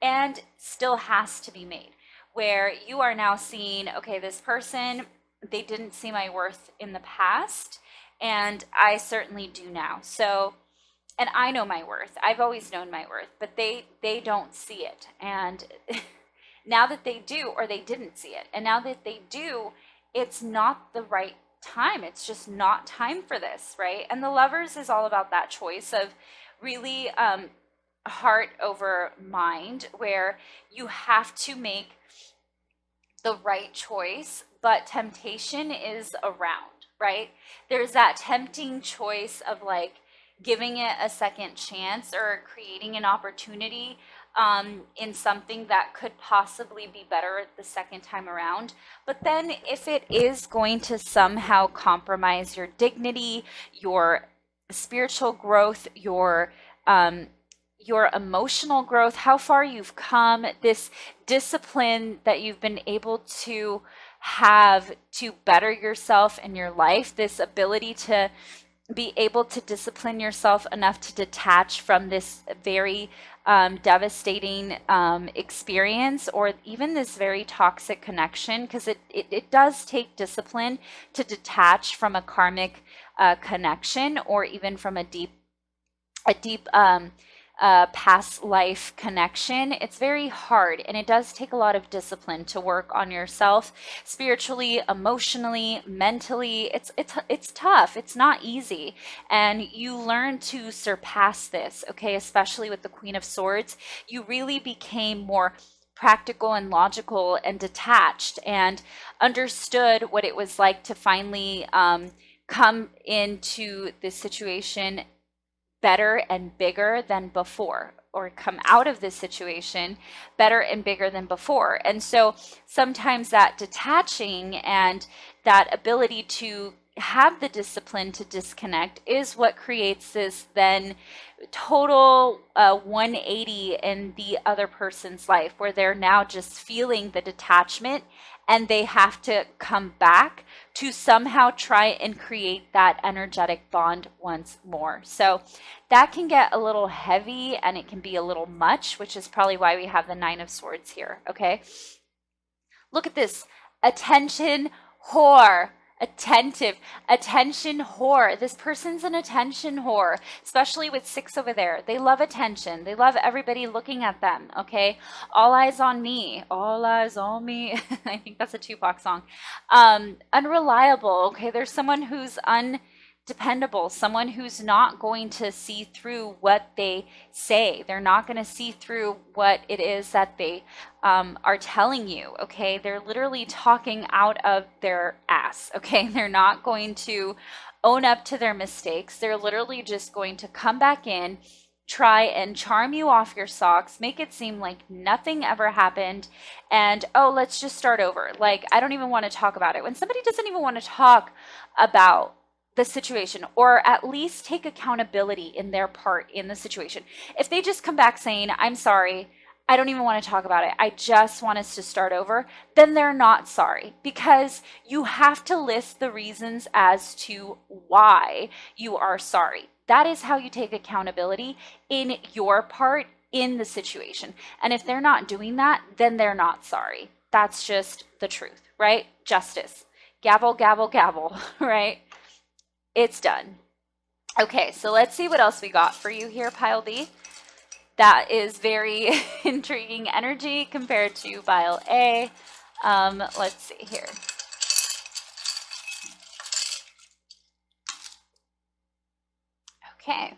and still has to be made, where you are now seeing, okay, this person, they didn't see my worth in the past, and I certainly do now. So, and I know my worth. I've always known my worth, but they don't see it. And now that they do, or they didn't see it, and now that they do, it's not the right time. It's just not time for this, right? And the Lovers is all about that choice of really heart over mind, where you have to make the right choice, but temptation is around, right? There's that tempting choice of like giving it a second chance or creating an opportunity in something that could possibly be better the second time around. But then if it is going to somehow compromise your dignity, your spiritual growth, your emotional growth, how far you've come, this discipline that you've been able to have to better yourself in your life, this ability to be able to discipline yourself enough to detach from this very devastating experience, or even this very toxic connection, because it does take discipline to detach from a karmic connection, or even from a deep past life connection. It's very hard, and it does take a lot of discipline to work on yourself spiritually, emotionally, mentally. It's tough. It's not easy, and you learn to surpass this, okay? Especially with the Queen of Swords, you really became more practical and logical and detached, and understood what it was like to finally come into this situation better and bigger than before, or come out of this situation better and bigger than before. And so sometimes that detaching and that ability to have the discipline to disconnect is what creates this then total 180 in the other person's life, where they're now just feeling the detachment, and they have to come back to somehow try and create that energetic bond once more. So that can get a little heavy, and it can be a little much, which is probably why we have the Nine of Swords here, okay? Look at this. Attention whore. Attentive. Attention whore. This person's an attention whore, especially with six over there. They love attention. They love everybody looking at them, okay? All eyes on me. All eyes on me. I think that's a Tupac song. Unreliable, okay? There's someone who's undependable, someone who's not going to see through what they say. They're not going to see through what it is that they are telling you, okay? They're literally talking out of their ass, okay? They're not going to own up to their mistakes. They're literally just going to come back in, try and charm you off your socks, make it seem like nothing ever happened, and oh, let's just start over. Like, I don't even want to talk about it. When somebody doesn't even want to talk about the situation, or at least take accountability in their part in the situation, if they just come back saying, I'm sorry, I don't even want to talk about it, I just want us to start over, then they're not sorry, because you have to list the reasons as to why you are sorry. That is how you take accountability in your part in the situation. And if they're not doing that, then they're not sorry. That's just the truth, right? Justice. Gavel, gavel, gavel, right? It's done. Okay, so let's see what else we got for you here, Pile B. That is very intriguing energy compared to Pile A. Let's see here. Okay.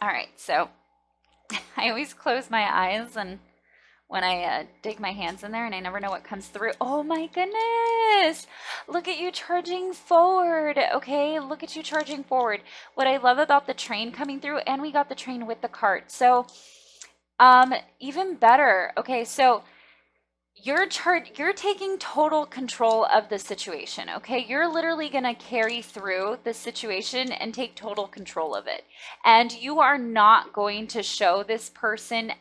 All right, so I always close my eyes and when I dig my hands in there and I never know what comes through. Oh my goodness. Look at you charging forward. Okay, look at you charging forward. What I love about the train coming through, and we got the train with the cart. So even better. Okay, so you're taking total control of the situation. Okay, you're literally going to carry through the situation and take total control of it, and you are not going to show this person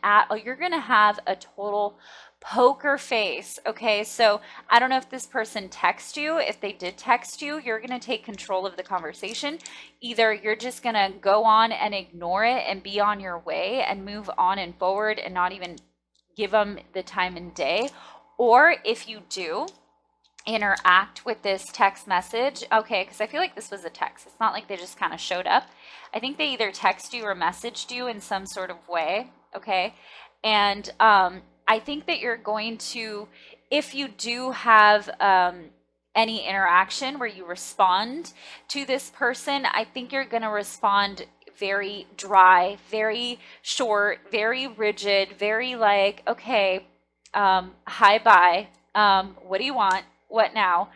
you're going to have a total poker face. Okay, so I don't know if this person texts you. If they did text you, you're going to take control of the conversation. Either you're just going to go on and ignore it and be on your way and move on and forward and not even give them the time and day. Or if you do interact with this text message, okay, because I feel like this was a text. It's not like they just kind of showed up. I think they either text you or messaged you in some sort of way, okay? And I think that you're going to, if you do have any interaction where you respond to this person, I think you're going to respond very dry, very short, very rigid, very like, okay, hi, bye, what do you want, what now?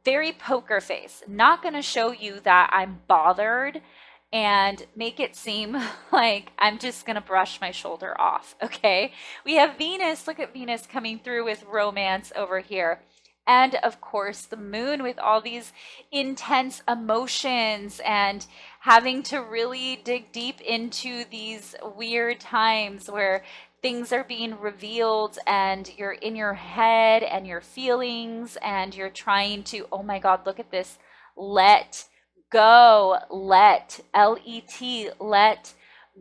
Very poker face. Not going to show you that I'm bothered and make it seem like I'm just going to brush my shoulder off, okay? We have Venus. Look at Venus coming through with romance over here. And of course, the moon with all these intense emotions and having to really dig deep into these weird times where things are being revealed and you're in your head and your feelings and you're trying to, oh my God, look at this, let go, L-E-T, let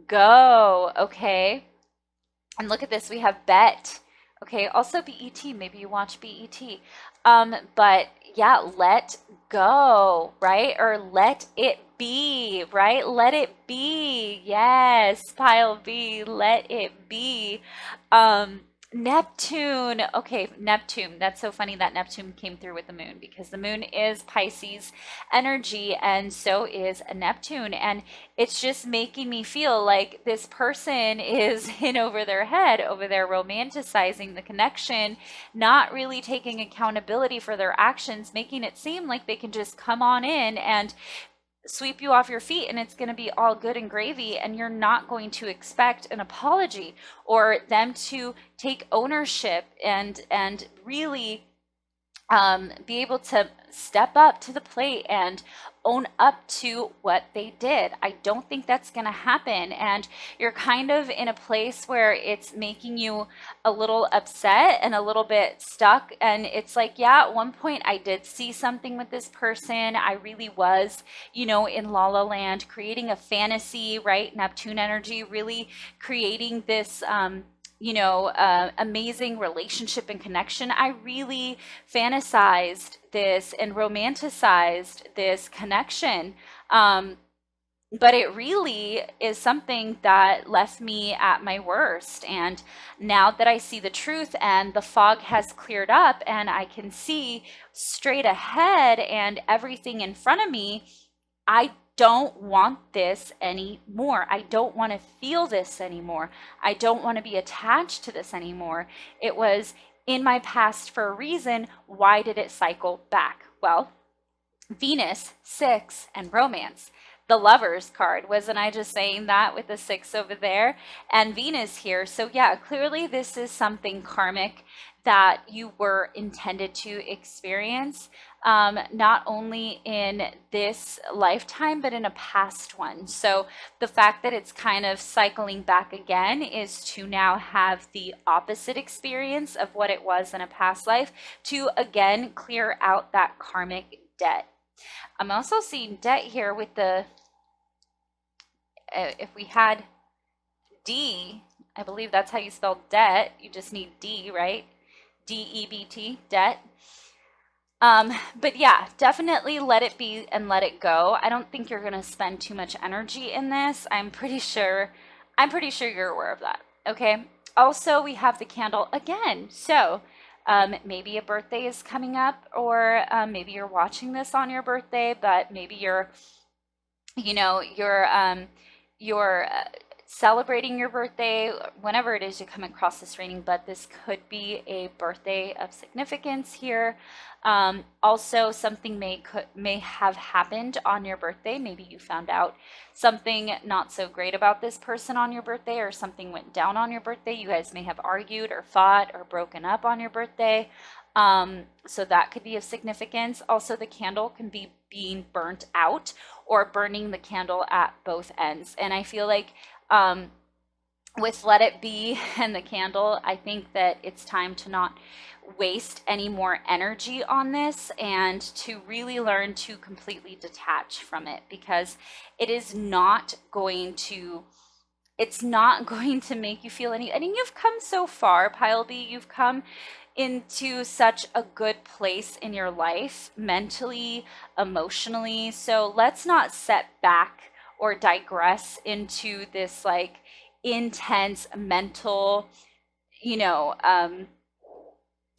go, okay? And look at this, we have bet. Okay, also BET, maybe you watch BET. But yeah, let go, right? Or let it be, right? Let it be. Yes, pile B, let it be. Neptune. Okay, Neptune. That's so funny that Neptune came through with the moon because the moon is Pisces energy and so is Neptune. And it's just making me feel like this person is in over their head, over there romanticizing the connection, not really taking accountability for their actions, making it seem like they can just come on in and sweep you off your feet and it's going to be all good and gravy, and you're not going to expect an apology or them to take ownership and really be able to step up to the plate and own up to what they did. I don't think that's going to happen. And you're kind of in a place where it's making you a little upset and a little bit stuck. And it's like, yeah, at one point I did see something with this person. I really was, you know, in La La Land, creating a fantasy, right? Neptune energy, really creating this, amazing relationship and connection. I really fantasized this and romanticized this connection. But it really is something that left me at my worst. And now that I see the truth and the fog has cleared up and I can see straight ahead and everything in front of me, I don't want this anymore. I don't want to feel this anymore. I don't want to be attached to this anymore. It was in my past for a reason. Why did it cycle back? Well, Venus, 6, and romance. The Lovers card. Wasn't I just saying that with the 6 over there? And Venus here. So yeah, clearly this is something karmic that you were intended to experience, not only in this lifetime, but in a past one. So the fact that it's kind of cycling back again is to now have the opposite experience of what it was in a past life to again clear out that karmic debt. I'm also seeing debt here with the, if we had D, I believe that's how you spell debt. You just need D, right? D-E-B-T, debt. But yeah, definitely let it be and let it go. I don't think you're going to spend too much energy in this. I'm pretty sure you're aware of that. Okay. Also, we have the candle again. So maybe a birthday is coming up, or maybe you're watching this on your birthday, but maybe you're celebrating your birthday, whenever it is you come across this reading, but this could be a birthday of significance here. Also, something may have happened on your birthday. Maybe you found out something not so great about this person on your birthday, or something went down on your birthday. You guys may have argued or fought or broken up on your birthday. So that could be of significance. Also, the candle can be being burnt out, or burning the candle at both ends. And I feel like with Let It Be and the candle, I think that it's time to not waste any more energy on this, and to really learn to completely detach from it, because it is not going to make you feel any. I mean, you've come so far, Pile B. You've come into such a good place in your life, mentally, emotionally. So let's not set back or digress into this like intense mental,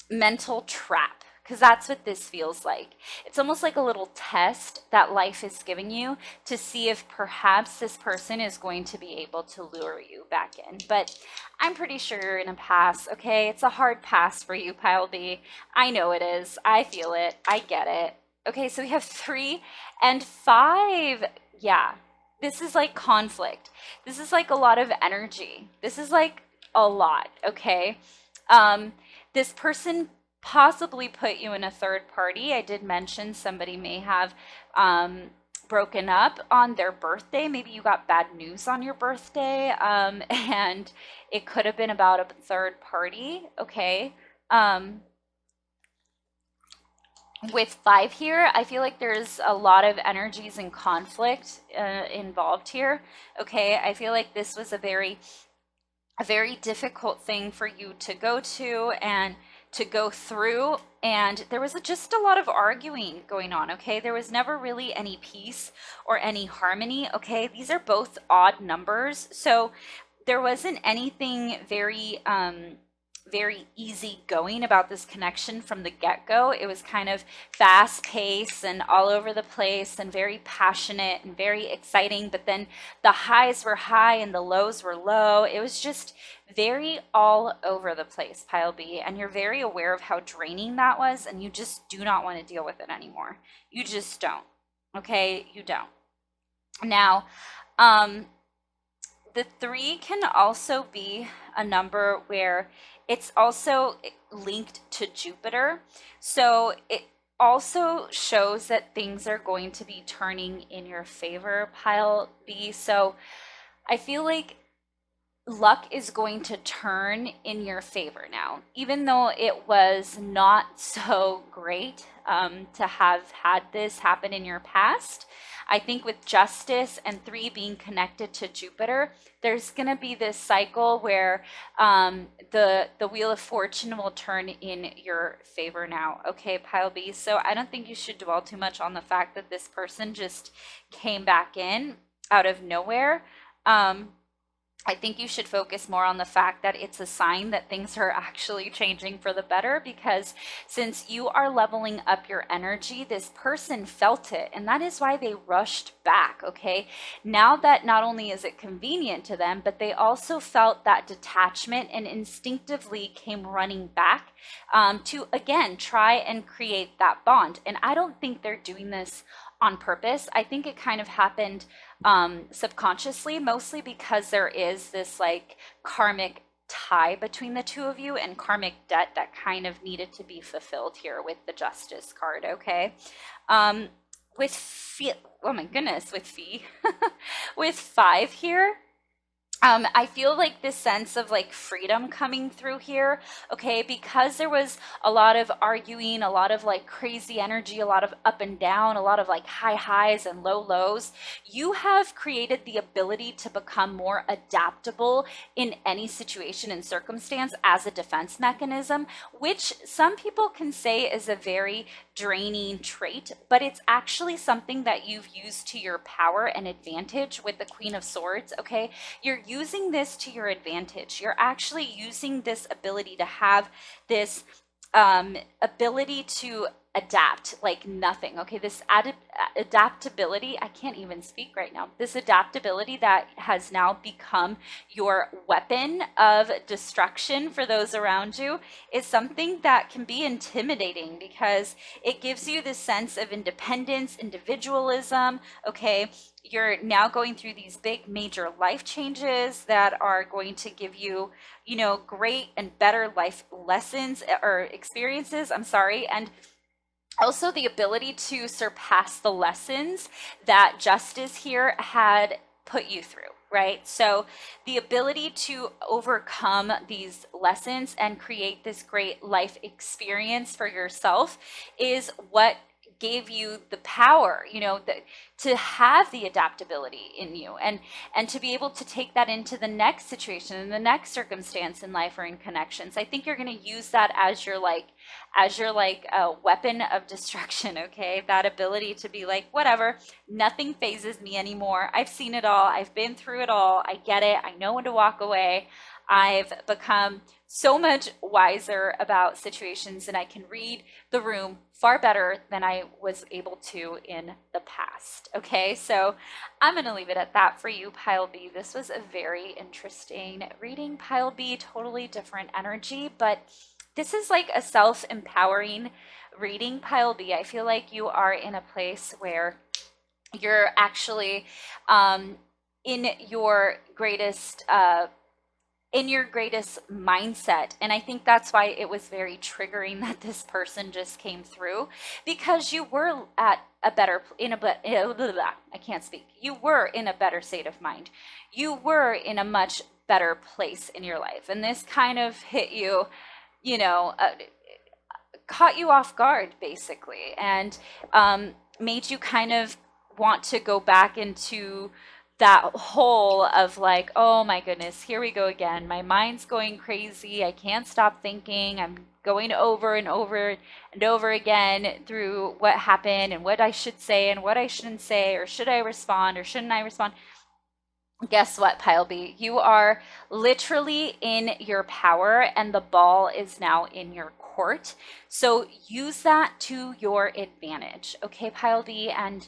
mental trap, because that's what this feels like. It's almost like a little test that life is giving you to see if perhaps this person is going to be able to lure you back in. But I'm pretty sure you're in a pass, okay? It's a hard pass for you, Pile B. I know it is. I feel it. I get it. Okay, so we have 3 and 5. Yeah, this is like conflict. This is like a lot of energy. This is like a lot, okay? This person possibly put you in a third party. I did mention somebody may have broken up on their birthday. Maybe you got bad news on your birthday, and it could have been about a third party, okay? With 5 here, I feel like there's a lot of energies and conflict involved here, okay? I feel like this was a very difficult thing for you to go to and to go through, and there was just a lot of arguing going on, okay? There was never really any peace or any harmony, okay? These are both odd numbers, so there wasn't anything very easy going about this connection from the get-go. It was kind of fast-paced and all over the place and very passionate and very exciting, but then the highs were high and the lows were low. It was just very all over the place, Pile B, and you're very aware of how draining that was, and you just do not want to deal with it anymore. You just don't, okay? You don't. Now, the 3 can also be a number where it's also linked to Jupiter. So it also shows that things are going to be turning in your favor, Pile B. So I feel like luck is going to turn in your favor now, even though it was not so great to have had this happen in your past. I think with Justice and 3 being connected to Jupiter, there's going to be this cycle where the Wheel of Fortune will turn in your favor now. Okay, Pile B. So I don't think you should dwell too much on the fact that this person just came back in out of nowhere. I think you should focus more on the fact that it's a sign that things are actually changing for the better, because since you are leveling up your energy, this person felt it, and that is why they rushed back, okay? Now that not only is it convenient to them, but they also felt that detachment and instinctively came running back to, again, try and create that bond. And I don't think they're doing this on purpose. I think it kind of happened subconsciously, mostly because there is this like karmic tie between the two of you and karmic debt that kind of needed to be fulfilled here with the Justice card, okay? Oh my goodness, with Fee. With 5 here, I feel like this sense of like freedom coming through here, okay, because there was a lot of arguing, a lot of like crazy energy, a lot of up and down, a lot of like high highs and low lows. You have created the ability to become more adaptable in any situation and circumstance as a defense mechanism, which some people can say is a very draining trait, but it's actually something that you've used to your power and advantage with the Queen of Swords, okay? You're using this to your advantage. You're actually using this ability to have this ability to adapt like nothing. Okay, this adaptability, I can't even speak right now. This adaptability that has now become your weapon of destruction for those around you is something that can be intimidating because it gives you this sense of independence, individualism. Okay, you're now going through these big major life changes that are going to give you, you know, great and better life lessons or experiences. I'm sorry. And also the ability to surpass the lessons that justice here had put you through, right? So the ability to overcome these lessons and create this great life experience for yourself is what gave you the power, you know, to have the adaptability in you, and to be able to take that into the next situation and the next circumstance in life or in connections. I think you're going to use that as your a weapon of destruction. Okay, that ability to be like, whatever, nothing phases me anymore. I've seen it all, I've been through it all, I get it, I know when to walk away. I've become so much wiser about situations, and I can read the room far better than I was able to in the past. Okay, so I'm going to leave it at that for you, Pile B. This was a very interesting reading, Pile B. Totally different energy, but this is like a self-empowering reading, Pile B. I feel like you are in a place where you're actually in your greatest mindset. And I think that's why it was very triggering that this person just came through, because you were at a better, I can't speak. You were in a better state of mind. You were in a much better place in your life. And this kind of hit you, you know, caught you off guard basically, and made you kind of want to go back into that hole of like, oh my goodness, here we go again. My mind's going crazy. I can't stop thinking. I'm going over and over and over again through what happened and what I should say and what I shouldn't say, or should I respond or shouldn't I respond? Guess what, Pile B? You are literally in your power, and the ball is now in your court. So use that to your advantage. Okay, Pile B? And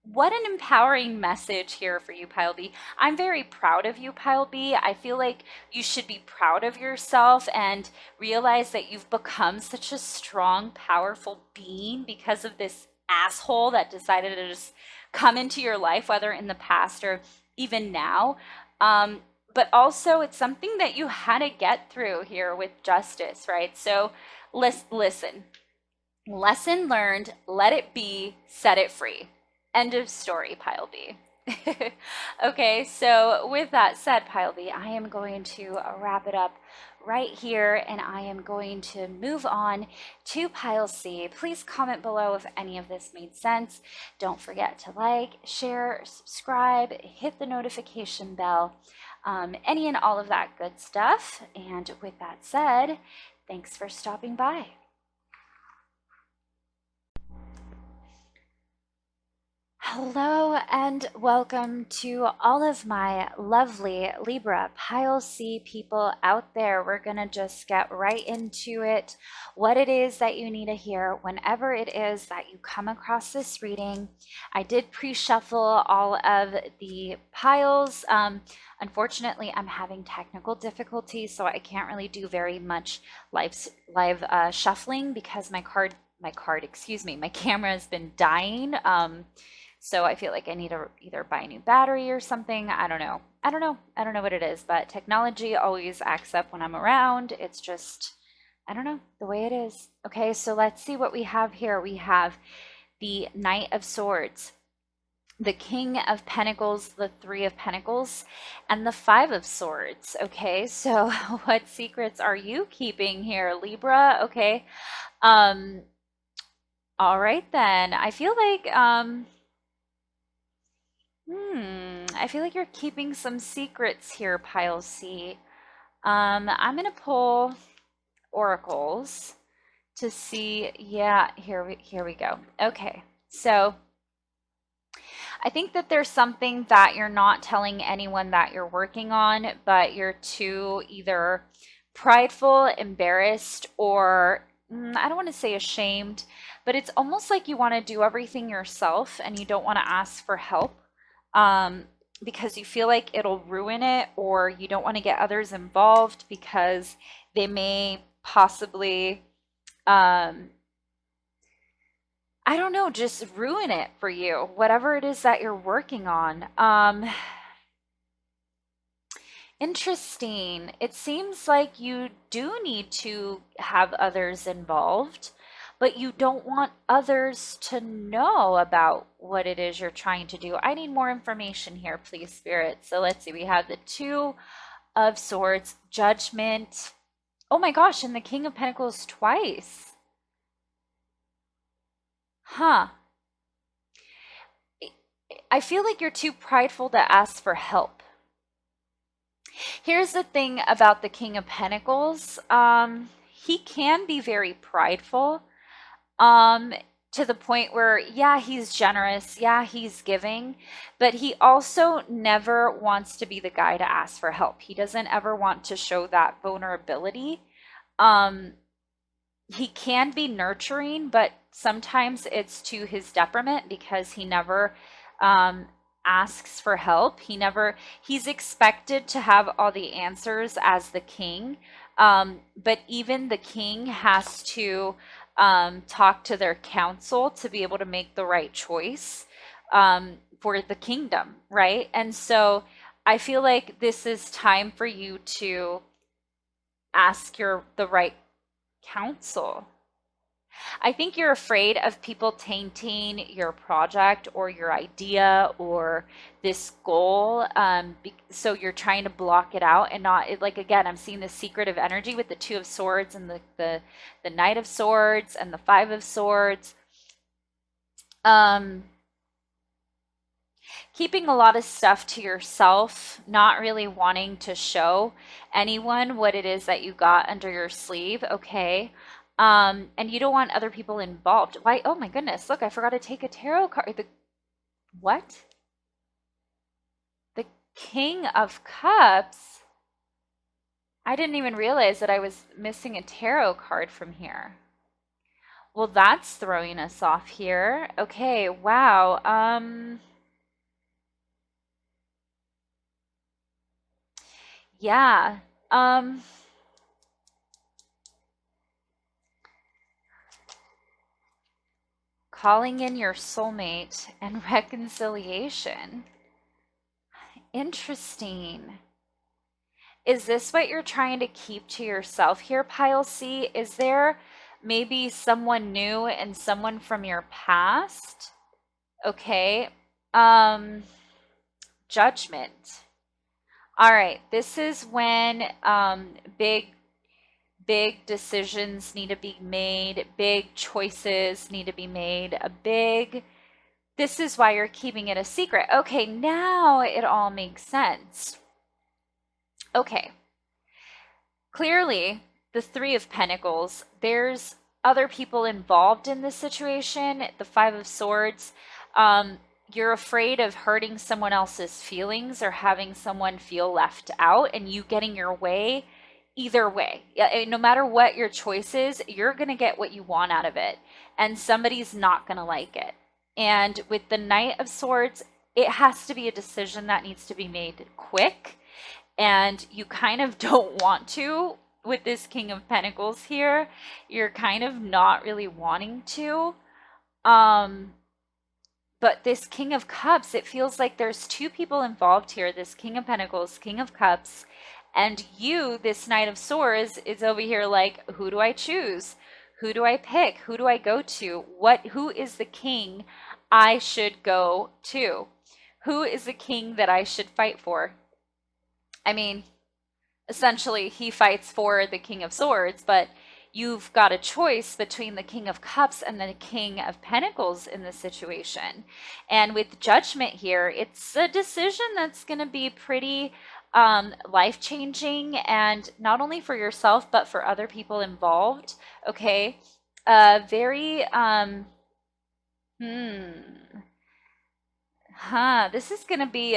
what an empowering message here for you, Pile B. I'm very proud of you, Pile B. I feel like you should be proud of yourself and realize that you've become such a strong, powerful being because of this asshole that decided to just come into your life, whether in the past or even now. But also it's something that you had to get through here with justice, right? So listen, lesson learned, let it be, set it free. End of story, Pile B. Okay, so with that said, Pile B, I am going to wrap it up right here, and I am going to move on to Pile C. Please comment below if any of this made sense. Don't forget to like, share, subscribe, hit the notification bell, any and all of that good stuff. And with that said, thanks for stopping by. Hello and welcome to all of my lovely Libra Pile C people out there. We're going to just get right into it. What it is that you need to hear whenever it is that you come across this reading. I did pre-shuffle all of the piles. Unfortunately, I'm having technical difficulties, so I can't really do very much live shuffling because my camera has been dying. So I feel like I need to either buy a new battery or something. I don't know what it is, but technology always acts up when I'm around. It's just, I don't know, the way it is. Okay, so let's see what we have here. We have the Knight of Swords, the King of Pentacles, the Three of Pentacles, and the Five of Swords. Okay, so what secrets are you keeping here, Libra? Okay, all right then. I feel like I feel like you're keeping some secrets here, Pile C. I'm gonna pull oracles to see. Yeah, here we go. Okay, so I think that there's something that you're not telling anyone that you're working on, but you're too either prideful, embarrassed, or I don't want to say ashamed, but it's almost like you want to do everything yourself and you don't want to ask for help, um, because you feel like it'll ruin it, or you don't want to get others involved because they may possibly, um, I don't know, just ruin it for you, whatever it is that you're working on. Interesting. It seems like you do need to have others involved, but you don't want others to know about what it is you're trying to do. I need more information here, please, Spirit. So let's see. We have the Two of Swords, Judgment. Oh my gosh, and the King of Pentacles twice. Huh. I feel like you're too prideful to ask for help. Here's the thing about the King of Pentacles. He can be very prideful, to the point where, yeah, he's generous, yeah, he's giving, but he also never wants to be the guy to ask for help. He doesn't ever want to show that vulnerability. Um, he can be nurturing, but sometimes it's to his detriment because he never um, asks for help. He's expected to have all the answers as the king. But even the king has to talk to their council to be able to make the right choice for the kingdom, right? And so I feel like this is time for you to ask the right counsel. I think you're afraid of people tainting your project or your idea or this goal. So you're trying to block it out and not like, again, I'm seeing the secretive energy with the Two of Swords and the Knight of Swords and the Five of Swords. Keeping a lot of stuff to yourself, not really wanting to show anyone what it is that you got under your sleeve, okay? And you don't want other people involved. Why? Oh my goodness, look, I forgot to take a tarot card. What? The King of Cups? I didn't even realize that I was missing a tarot card from here. Well, that's throwing us off here. Okay, wow. Yeah. Calling in your soulmate and reconciliation. Interesting. Is this what you're trying to keep to yourself here, Pile C? Is there maybe someone new and someone from your past? Okay. Judgment. All right, this is when big decisions need to be made, big choices need to be made, this is why you're keeping it a secret. Okay, now it all makes sense. Okay, clearly the Three of Pentacles, there's other people involved in this situation. The Five of Swords, you're afraid of hurting someone else's feelings or having someone feel left out and you getting your way. Either way, no matter what your choice is, you're going to get what you want out of it, and somebody's not going to like it. And with the Knight of Swords, it has to be a decision that needs to be made quick, and you kind of don't want to. With this King of Pentacles here, you're kind of not really wanting to. But this King of Cups, it feels like there's two people involved here. This King of Pentacles, King of Cups, and you, this Knight of Swords, is over here like, who do I choose? Who do I pick? Who do I go to? Who is the king I should go to? Who is the king that I should fight for? I mean, essentially, he fights for the King of Swords, but you've got a choice between the King of Cups and the King of Pentacles in this situation. And with Judgment here, it's a decision that's going to be pretty life-changing, and not only for yourself but for other people involved. Okay, very this is gonna be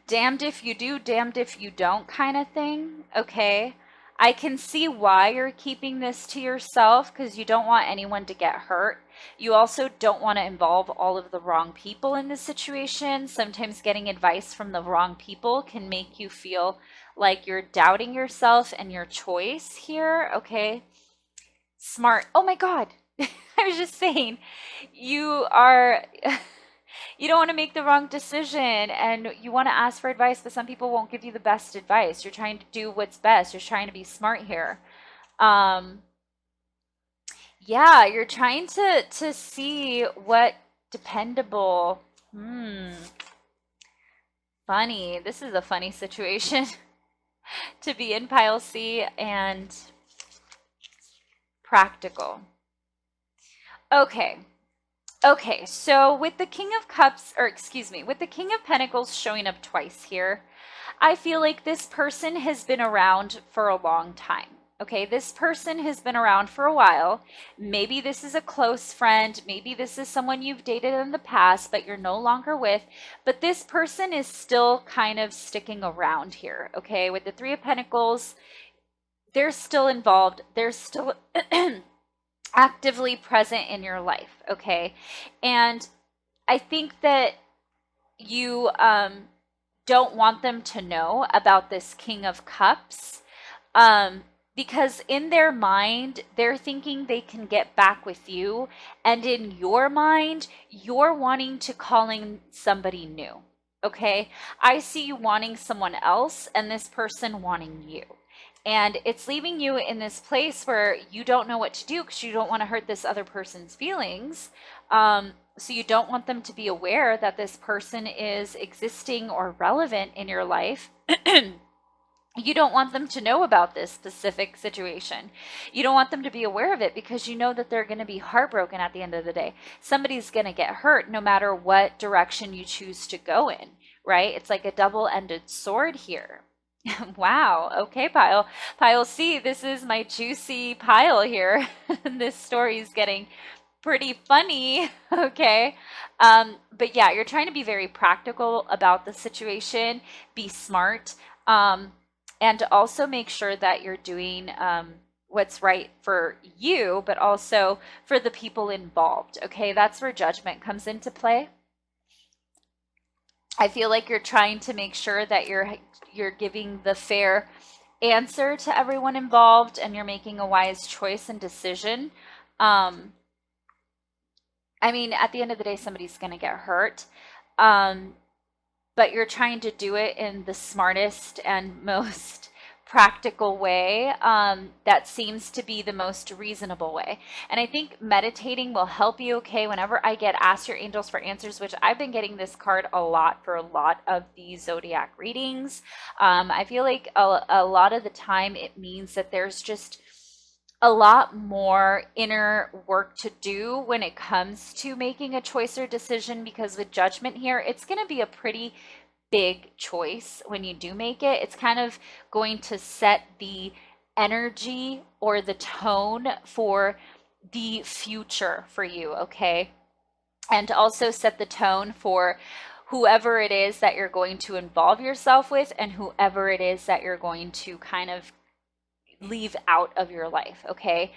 damned if you do, damned if you don't kind of thing. Okay, I can see why you're keeping this to yourself, because you don't want anyone to get hurt. You also don't want to involve all of the wrong people in this situation. Sometimes getting advice from the wrong people can make you feel like you're doubting yourself and your choice here, okay? Smart. Oh my God. I was just saying, you are, you don't want to make the wrong decision and you want to ask for advice, but some people won't give you the best advice. You're trying to do what's best. You're trying to be smart here. Yeah, you're trying to see what dependable. Funny. This is a funny situation to be in, pile C, and practical. Okay. Okay, so with the King of Cups, or excuse me, with the King of Pentacles showing up twice here, I feel like this person has been around for a long time. Okay, this person has been around for a while. Maybe this is a close friend. Maybe this is someone you've dated in the past, but you're no longer with. But this person is still kind of sticking around here. Okay, with the Three of Pentacles, they're still involved. They're still actively present in your life. Okay, and I think that you don't want them to know about this King of Cups. Because in their mind, they're thinking they can get back with you. And in your mind, you're wanting to call in somebody new. Okay? I see you wanting someone else and this person wanting you. And it's leaving you in this place where you don't know what to do because you don't want to hurt this other person's feelings. So you don't want them to be aware that this person is existing or relevant in your life. You don't want them to know about this specific situation. You don't want them to be aware of it because you know that they're going to be heartbroken at the end of the day. Somebody's going to get hurt no matter what direction you choose to go in, right? It's like a double-ended sword here. Wow. Okay, pile. Pile C, this is my juicy pile here. This story is getting pretty funny. Okay. But yeah, you're trying to be very practical about the situation. Be smart. And also make sure that you're doing what's right for you, but also for the people involved. Okay, that's where judgment comes into play. I feel like you're trying to make sure that you're giving the fair answer to everyone involved and you're making a wise choice and decision. I mean, at the end of the day, somebody's going to get hurt. But you're trying to do it in the smartest and most practical way that seems to be the most reasonable way. And I think meditating will help you. Okay, whenever I get asked your angels for answers, which I've been getting this card a lot for a lot of these zodiac readings, I feel like a lot of the time it means that there's just a lot more inner work to do when it comes to making a choice or decision, because with judgment here, it's going to be a pretty big choice when you do make it. It's kind of going to set the energy or the tone for the future for you, okay? And also set the tone for whoever it is that you're going to involve yourself with and whoever it is that you're going to kind of leave out of your life, okay?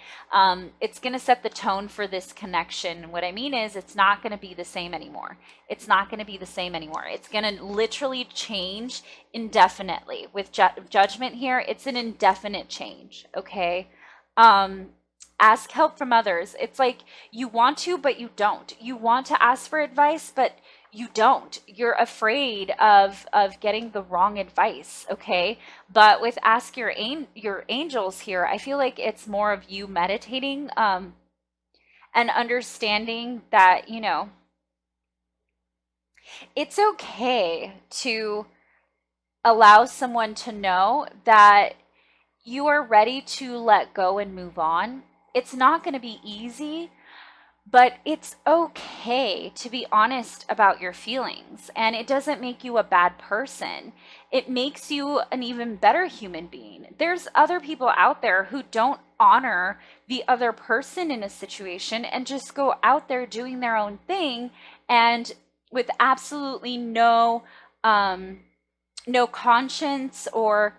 It's going to set the tone for this connection. What I mean is it's not going to be the same anymore. It's not going to be the same anymore. It's going to literally change indefinitely. With judgment here, it's an indefinite change, okay? Ask help from others. It's like you want to, but you don't. You want to ask for advice, but you don't. You're afraid of getting the wrong advice, okay? But with ask your angels here, I feel like it's more of you meditating and understanding that, you know, it's okay to allow someone to know that you are ready to let go and move on. It's not going to be easy, but it's okay to be honest about your feelings, and it doesn't make you a bad person. It makes you an even better human being. There's other people out there who don't honor the other person in a situation and just go out there doing their own thing and with absolutely no conscience or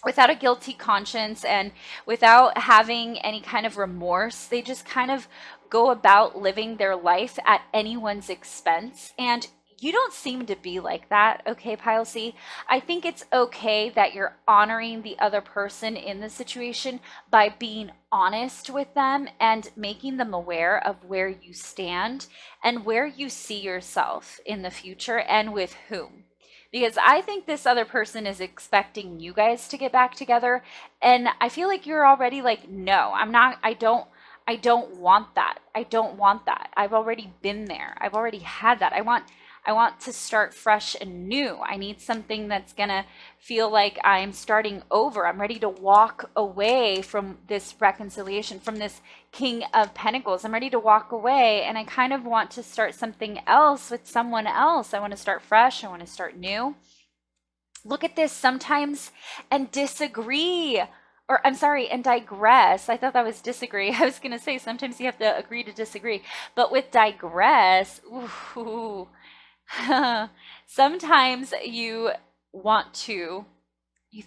without a guilty conscience and without having any kind of remorse. They just kind of go about living their life at anyone's expense. And you don't seem to be like that, okay, Pile C? I think it's okay that you're honoring the other person in the situation by being honest with them and making them aware of where you stand and where you see yourself in the future and with whom. Because I think this other person is expecting you guys to get back together. And I feel like you're already like, no, I'm not, I don't want that. I don't want that. I've already been there. I've already had that. I want to start fresh and new. I need something that's gonna feel like I'm starting over. I'm ready to walk away from this reconciliation, from this King of Pentacles. I'm ready to walk away, and I kind of want to start something else with someone else. I want to start fresh. I want to start new. Look at this sometimes and disagree. Or I'm sorry, and digress. I thought that was disagree. I was going to say sometimes you have to agree to disagree. But with digress, ooh, sometimes you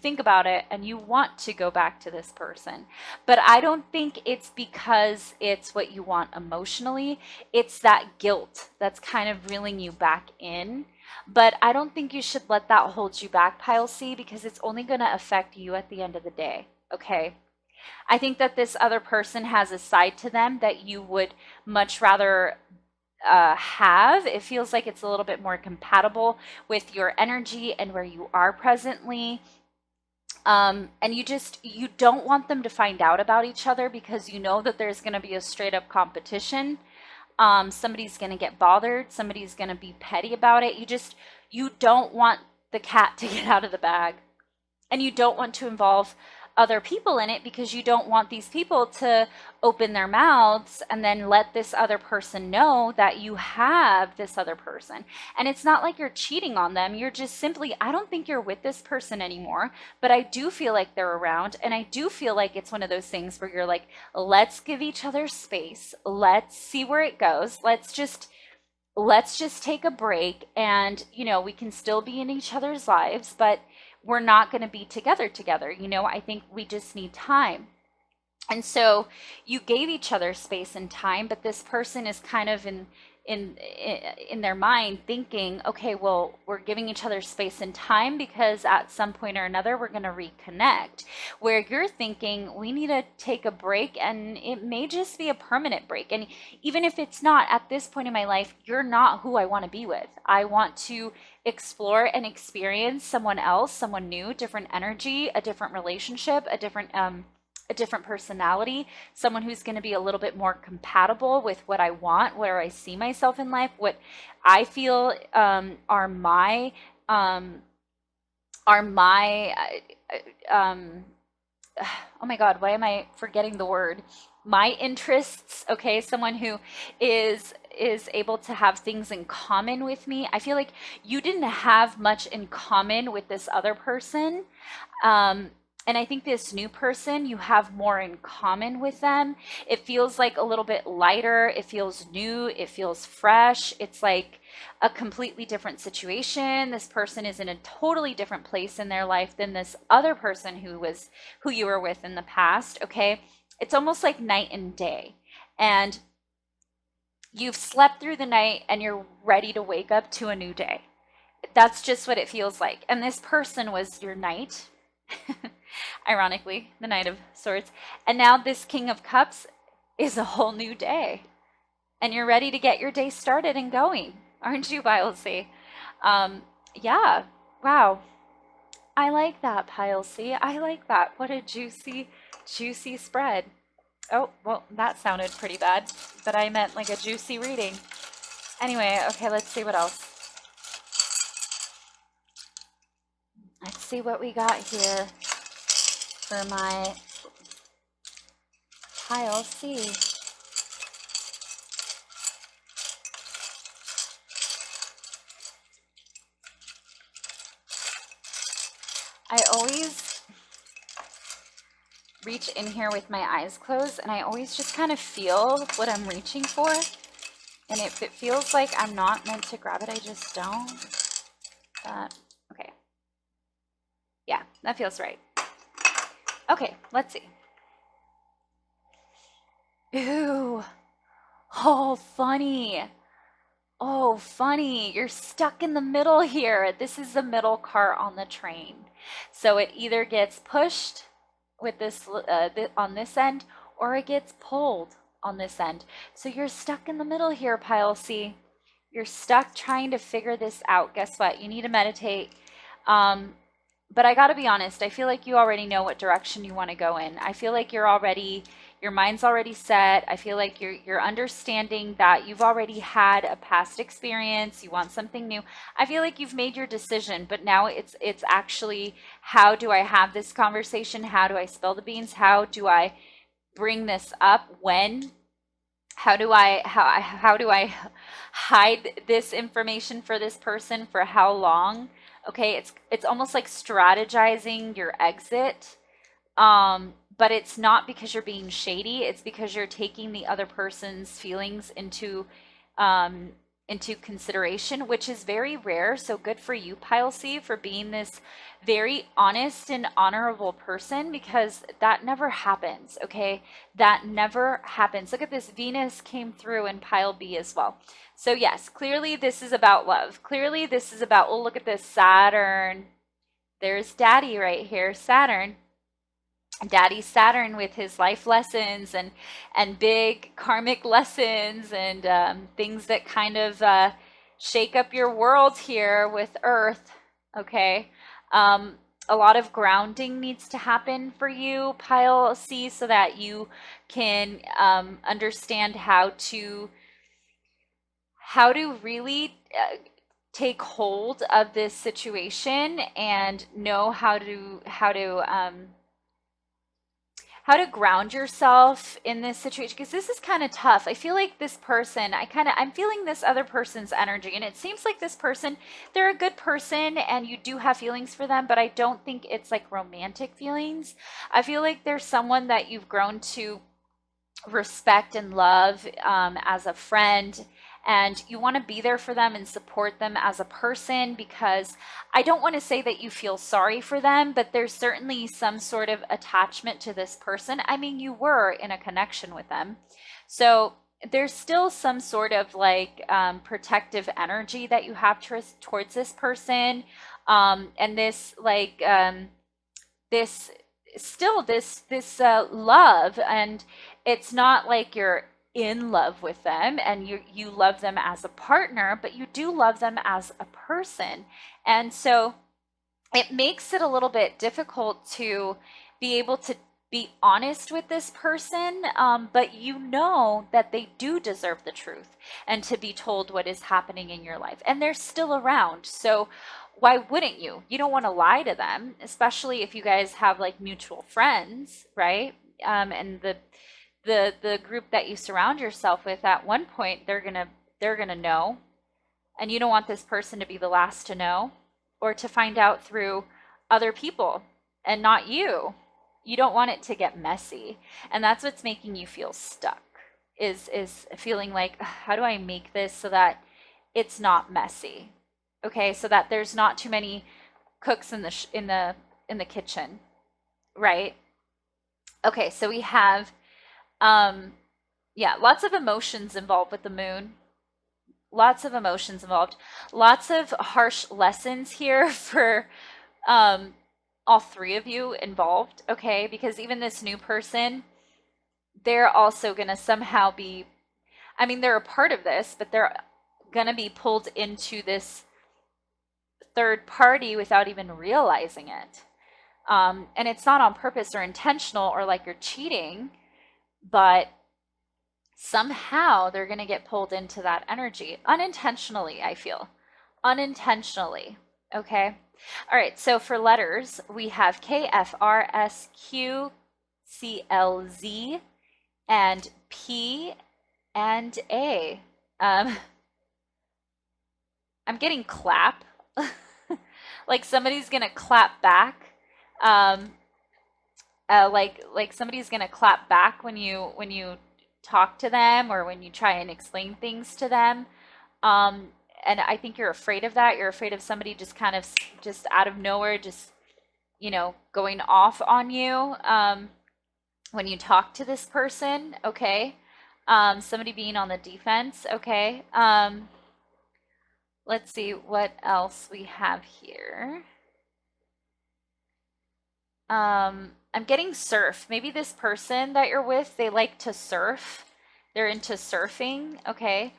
think about it and you want to go back to this person. But I don't think it's because it's what you want emotionally. It's that guilt that's kind of reeling you back in. But I don't think you should let that hold you back, Pile C, because it's only going to affect you at the end of the day. Okay? I think that this other person has a side to them that you would much rather have. It feels like it's a little bit more compatible with your energy and where you are presently. And you don't want them to find out about each other because you know that there's going to be a straight up competition. Somebody's going to get bothered. Somebody's going to be petty about it. You don't want the cat to get out of the bag. And you don't want to involve other people in it because you don't want these people to open their mouths and then let this other person know that you have this other person. And it's not like you're cheating on them. You're just simply, I don't think you're with this person anymore, but I do feel like they're around. And I do feel like it's one of those things where you're like, let's give each other space. Let's see where it goes. Let's just take a break, and we can still be in each other's lives, but we're not going to be together. I think we just need time. And so you gave each other space and time, but this person is kind of in their mind thinking, okay, well, we're giving each other space and time because at some point or another we're going to reconnect. Where you're thinking we need to take a break, and it may just be a permanent break. And even if it's not, at this point in my life, you're not who I want to be with. I want to explore and experience someone else, someone new, different energy, a different relationship, a different personality, someone who's going to be a little bit more compatible with what I want, where I see myself in life, what I feel are my oh my God, why am I forgetting the word? My interests, okay? Someone who is able to have things in common with me. I feel like you didn't have much in common with this other person. And I think this new person, you have more in common with them. It feels like a little bit lighter. It feels new. It feels fresh. It's like a completely different situation. This person is in a totally different place in their life than this other person who you were with in the past, okay? It's almost like night and day. And you've slept through the night and you're ready to wake up to a new day. That's just what it feels like. And this person was your knight. Ironically, the Knight of Swords. And now this King of Cups is a whole new day. And you're ready to get your day started and going. Aren't you, Pile C? Yeah. Wow. I like that, Pile C. I like that. What a juicy, juicy spread. Oh, well, that sounded pretty bad. But I meant like a juicy reading. Anyway, okay, let's see what else. Let's see what we got here for my Pile C. I always reach in here with my eyes closed, and I always just kind of feel what I'm reaching for. And if it feels like I'm not meant to grab it, I just don't. But, okay. Yeah, that feels right. Okay, let's see. Ooh. Oh, funny. Oh, funny. You're stuck in the middle here. This is the middle cart on the train. So it either gets pushed with this on this end, or it gets pulled on this end. So you're stuck in the middle here, pile C. You're stuck trying to figure this out. Guess what? You need to meditate. But I got to be honest, I feel like you already know what direction you want to go in. I feel like your mind's already set. I feel like you're understanding that you've already had a past experience. You want something new. I feel like you've made your decision, but now it's actually, how do I have this conversation? How do I spill the beans? How do I bring this up? When? How do I hide this information for this person for how long? Okay, it's almost like strategizing your exit. But it's not because you're being shady. It's because you're taking the other person's feelings into consideration, which is very rare. So good for you, Pile C, for being this very honest and honorable person, because that never happens. Okay, that never happens. Look at this. Venus came through in Pile B as well. So yes, clearly this is about love. Clearly this is about, oh, look at this, Saturn. There's Daddy right here, Saturn. Daddy Saturn with his life lessons and big karmic lessons and things that kind of shake up your world here with Earth. Okay, a lot of grounding needs to happen for you, Pile C, so that you can understand how to really take hold of this situation and know how to ground yourself in this situation, because this is kind of tough. I feel like this person, I'm feeling this other person's energy, and it seems like this person, they're a good person and you do have feelings for them, but I don't think it's like romantic feelings. I feel like there's someone that you've grown to respect and love as a friend, and you want to be there for them and support them as a person, because I don't want to say that you feel sorry for them, but there's certainly some sort of attachment to this person. I mean, you were in a connection with them. So there's still some sort of like protective energy that you have towards this person. And this like this love, and it's not like you're in love with them and you love them as a partner, but you do love them as a person. And so it makes it a little bit difficult to be able to be honest with this person, but you know that they do deserve the truth and to be told what is happening in your life, and they're still around. So why wouldn't you? You don't want to lie to them, especially if you guys have like mutual friends, right? And the group that you surround yourself with, at one point they're gonna know, and you don't want this person to be the last to know, or to find out through other people and not you. You don't want it to get messy, and that's what's making you feel stuck, is feeling like, how do I make this so that it's not messy? Okay, so that there's not too many cooks in the kitchen, right? Okay, so we have yeah, lots of emotions involved with the moon. Lots of emotions involved. Lots of harsh lessons here for all three of you involved, okay? Because even this new person, they're also going to somehow be, I mean, they're a part of this, but they're going to be pulled into this third party without even realizing it. And it's not on purpose or intentional or like you're cheating, but somehow they're going to get pulled into that energy unintentionally, I feel. Unintentionally. Okay. All right. So for letters, we have K, F, R, S, Q, C, L, Z, and P and A. I'm getting clap. Like somebody's going to clap back. Like somebody's gonna clap back when you talk to them, or when you try and explain things to them. And I think you're afraid of that. You're afraid of somebody just kind of just out of nowhere just you know, going off on you when you talk to this person, okay? Somebody being on the defense, okay? Let's see what else we have here. I'm getting surf. Maybe this person that you're with, they like to surf. They're into surfing, okay?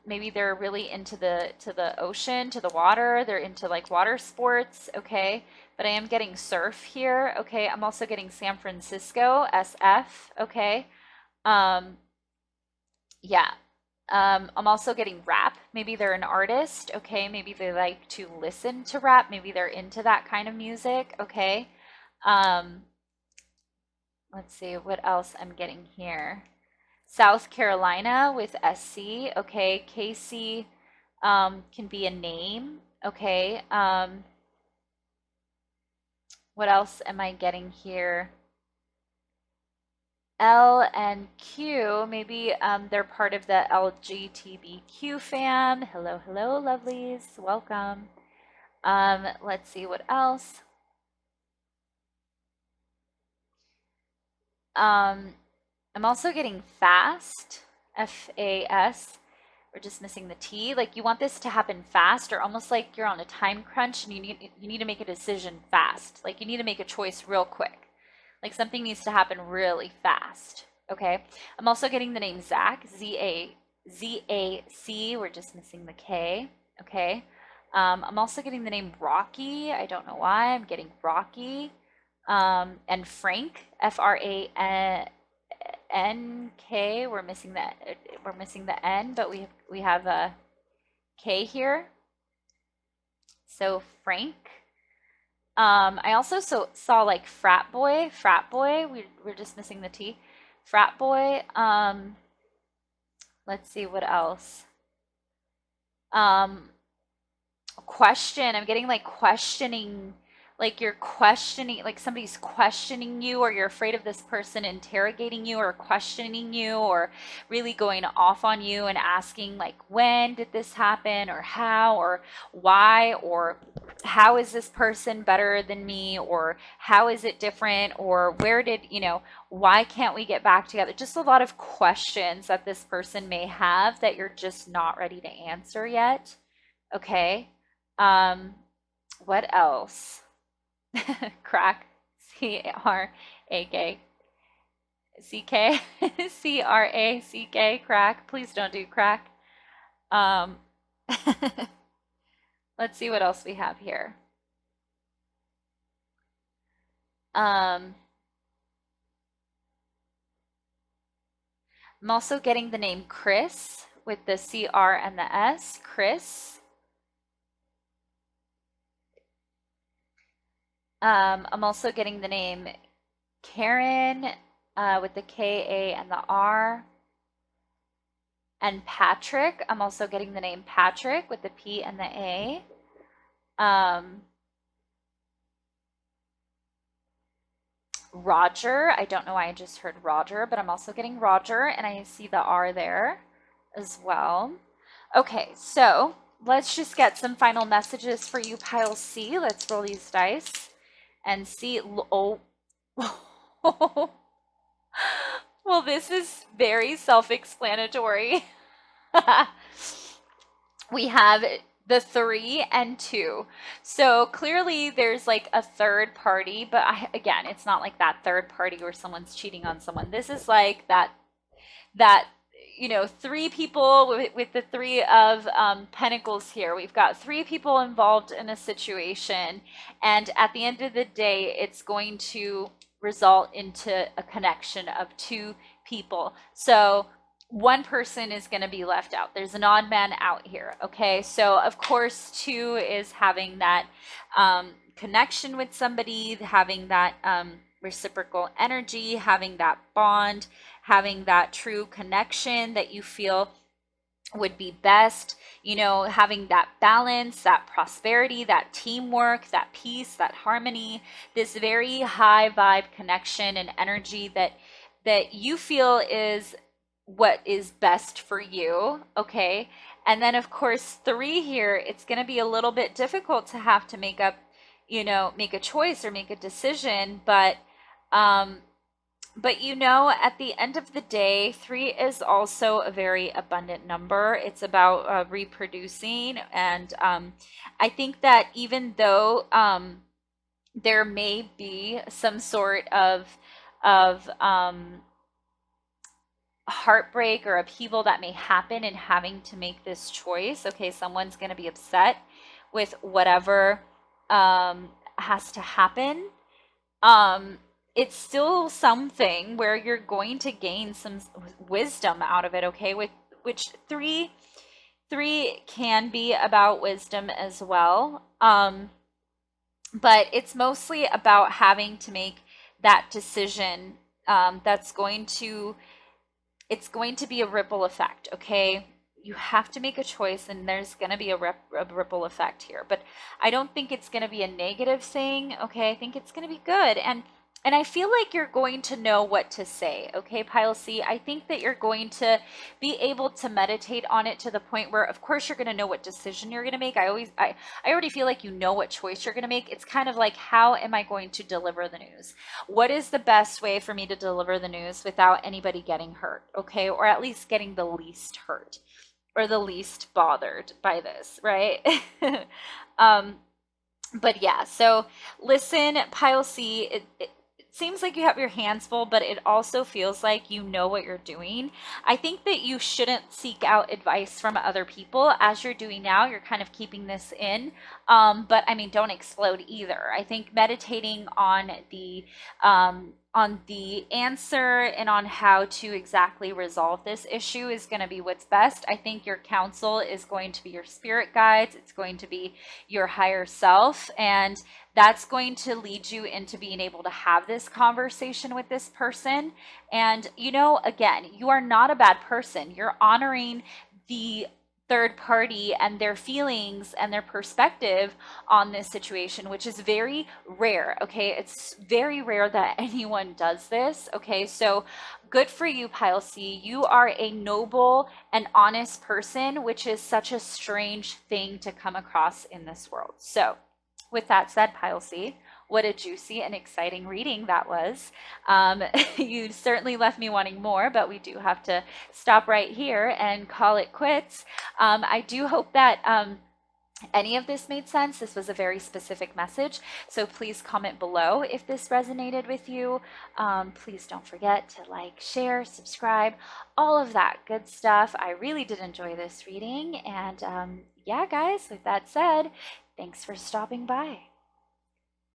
Maybe they're really into the ocean, to the water. They're into like water sports, okay? But I am getting surf here, okay? I'm also getting San Francisco, SF, okay? Um, yeah. I'm also getting rap. Maybe they're an artist, okay? Maybe they like to listen to rap. Maybe they're into that kind of music, okay? Um, let's see what else I'm getting here. South Carolina with SC, okay? Casey can be a name, okay? What else am I getting here? L and Q, maybe they're part of the LGBTQ fam. Hello, hello, lovelies. Welcome. Let's see what else. I'm also getting fast, FAS. We're just missing the T. Like you want this to happen fast, or almost like you're on a time crunch and you need to make a decision fast. Like you need to make a choice real quick. Like something needs to happen really fast. Okay. I'm also getting the name Zach, Z-A-C. We're just missing the K. Okay. I'm also getting the name Rocky. I don't know why. I'm getting Rocky. And Frank, F-R-A-N-K. We're missing the N, but we have a K here. So Frank. I also saw like frat boy. We're just missing the T. Frat boy. Let's see what else. Question. I'm getting like questioning, like you're questioning, like somebody's questioning you, or you're afraid of this person interrogating you or questioning you or really going off on you and asking like, when did this happen, or how, or why, or how is this person better than me, or how is it different, or where did, you know, why can't we get back together? Just a lot of questions that this person may have that you're just not ready to answer yet. Okay. What else? Crack, C-R-A-K, C-K, C-R-A-C-K, crack. Please don't do crack. Um, let's see what else we have here. I'm also getting the name Chris with the C-R and the S, Chris. I'm also getting the name Karen with the K-A and the R. And Patrick, I'm also getting the name Patrick with the P and the A. Roger, I don't know why I just heard Roger, but I'm also getting Roger, and I see the R there as well. Okay, so let's just get some final messages for you, pile C. Let's roll these dice and see. Oh, well, this is very self-explanatory. We have the 3 and 2. So clearly there's like a third party, but again, it's not like that third party where someone's cheating on someone. This is like that you know, 3 people with the 3 of Pentacles here. We've got 3 people involved in a situation, and at the end of the day, it's going to result into a connection of 2 people. So one person is going to be left out. There's an odd man out here. Okay, so of course 2 is having that connection with somebody, having that reciprocal energy, having that bond, having that true connection that you feel would be best, you know, having that balance, that prosperity, that teamwork, that peace, that harmony, this very high vibe connection and energy that you feel is what is best for you. Okay. And then of course 3 here, it's going to be a little bit difficult to have to make up make a choice or make a decision, um, but at the end of the day, 3 is also a very abundant number. It's about reproducing. And I think that even though there may be some sort of heartbreak or upheaval that may happen in having to make this choice, okay, someone's going to be upset with whatever has to happen. It's still something where you're going to gain some wisdom out of it, okay? Which three can be about wisdom as well. But it's mostly about having to make that decision that's it's going to be a ripple effect, okay? You have to make a choice, and there's going to be a ripple effect here. But I don't think it's going to be a negative thing, okay? I think it's going to be good. And I feel like you're going to know what to say, okay, Pile C? I think that you're going to be able to meditate on it to the point where, of course, you're going to know what decision you're going to make. I already feel like you know what choice you're going to make. It's kind of like, how am I going to deliver the news? What is the best way for me to deliver the news without anybody getting hurt, okay? Or at least getting the least hurt or the least bothered by this, right? But yeah, so listen, Pile C, it seems like you have your hands full, but it also feels like you know what you're doing. I think that you shouldn't seek out advice from other people as you're doing now. You're kind of keeping this in, but I mean, don't explode either. I think meditating on the answer and on how to exactly resolve this issue is going to be what's best. I think your counsel is going to be your spirit guides. It's going to be your higher self, and that's going to lead you into being able to have this conversation with this person. And, again, you are not a bad person. You're honoring the third party and their feelings and their perspective on this situation, which is very rare, okay? It's very rare that anyone does this, okay? So good for you, Pile C. You are a noble and honest person, which is such a strange thing to come across in this world. So with that said, Pile C, what a juicy and exciting reading that was. You certainly left me wanting more, but we do have to stop right here and call it quits. I do hope that any of this made sense. This was a very specific message, so please comment below if this resonated with you. Please don't forget to like, share, subscribe, all of that good stuff. I really did enjoy this reading, and yeah, guys, with that said, thanks for stopping by.